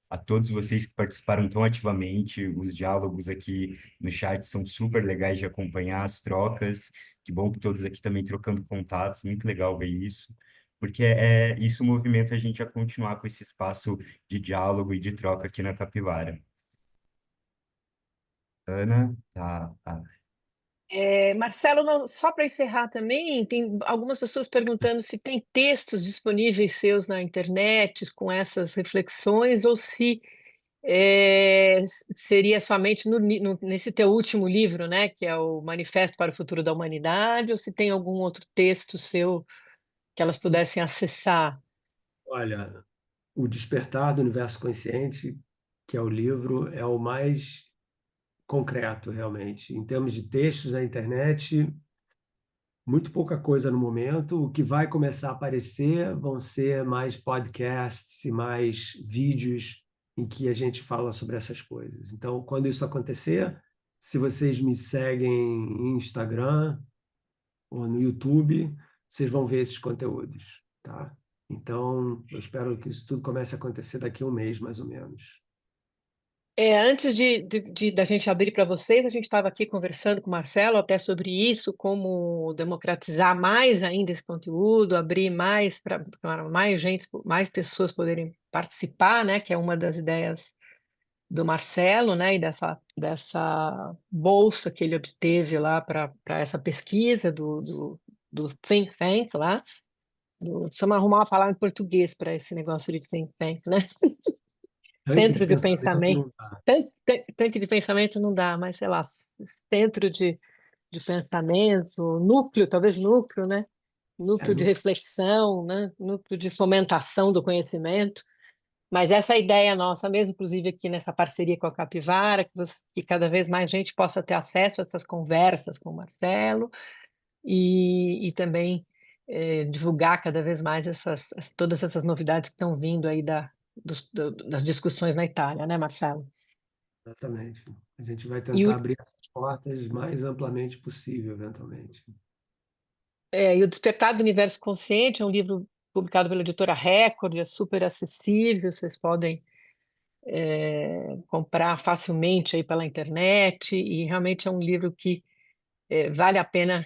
A todos vocês que participaram tão ativamente, os diálogos aqui no chat são super legais de acompanhar, as trocas. Que bom que todos aqui também trocando contatos, muito legal ver isso, porque isso movimenta a gente a continuar com esse espaço de diálogo e de troca aqui na Capivara. Ana, tá. Marcelo, só para encerrar também, tem algumas pessoas perguntando se tem textos disponíveis seus na internet com essas reflexões ou se seria somente nesse teu último livro, né, que é o Manifesto para o Futuro da Humanidade, ou se tem algum outro texto seu que elas pudessem acessar. Olha, O Despertar do Universo Consciente, que é o livro, é o mais concreto, realmente. Em termos de textos na internet, muito pouca coisa no momento. O que vai começar a aparecer vão ser mais podcasts e mais vídeos em que a gente fala sobre essas coisas. Então, quando isso acontecer, se vocês me seguem em Instagram ou no YouTube, vocês vão ver esses conteúdos, tá? Então, eu espero que isso tudo comece a acontecer daqui a um mês, mais ou menos. Antes da gente abrir para vocês, a gente estava aqui conversando com o Marcelo até sobre isso, como democratizar mais ainda esse conteúdo, abrir mais para mais gente, mais pessoas poderem participar, né? Que é uma das ideias do Marcelo, né? E dessa bolsa que ele obteve lá para essa pesquisa do Think Tank lá. Precisamos arrumar uma palavra em português para esse negócio de Think Tank, né? Tanque de Centro de pensamento pensamento. não dá. Tanque de pensamento não dá, mas sei lá, centro de pensamento, núcleo, talvez núcleo, né? É, Núcleo de reflexão, né? Núcleo de fomentação do conhecimento. Mas essa ideia nossa mesmo, inclusive aqui nessa parceria com a Capivara, que cada vez mais gente possa ter acesso a essas conversas com o Marcelo e também divulgar cada vez mais todas essas novidades que estão vindo aí das discussões na Itália, né, Marcelo? Exatamente. A gente vai E o, tentar abrir essas portas mais amplamente possível, eventualmente. e o Despertar do Universo Consciente é um livro publicado pela editora Record, é super acessível, vocês podem comprar facilmente aí pela internet, e realmente é um livro que vale a pena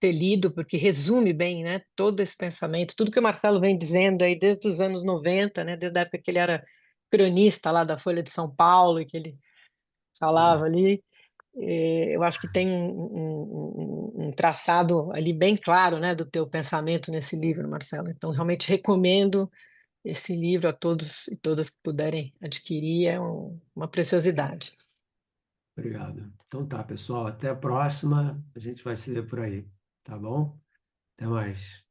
ser lido, porque resume bem, né, todo esse pensamento, tudo que o Marcelo vem dizendo aí desde os anos 90, né, desde a época que ele era cronista lá da Folha de São Paulo, e que ele falava ali. Eu acho que tem um traçado ali bem claro, né, do teu pensamento nesse livro, Marcelo. Então, realmente recomendo esse livro a todos e todas que puderem adquirir, é uma preciosidade. Obrigado. Então tá, pessoal. Até a próxima. A gente vai se ver por aí. Tá bom? Até mais.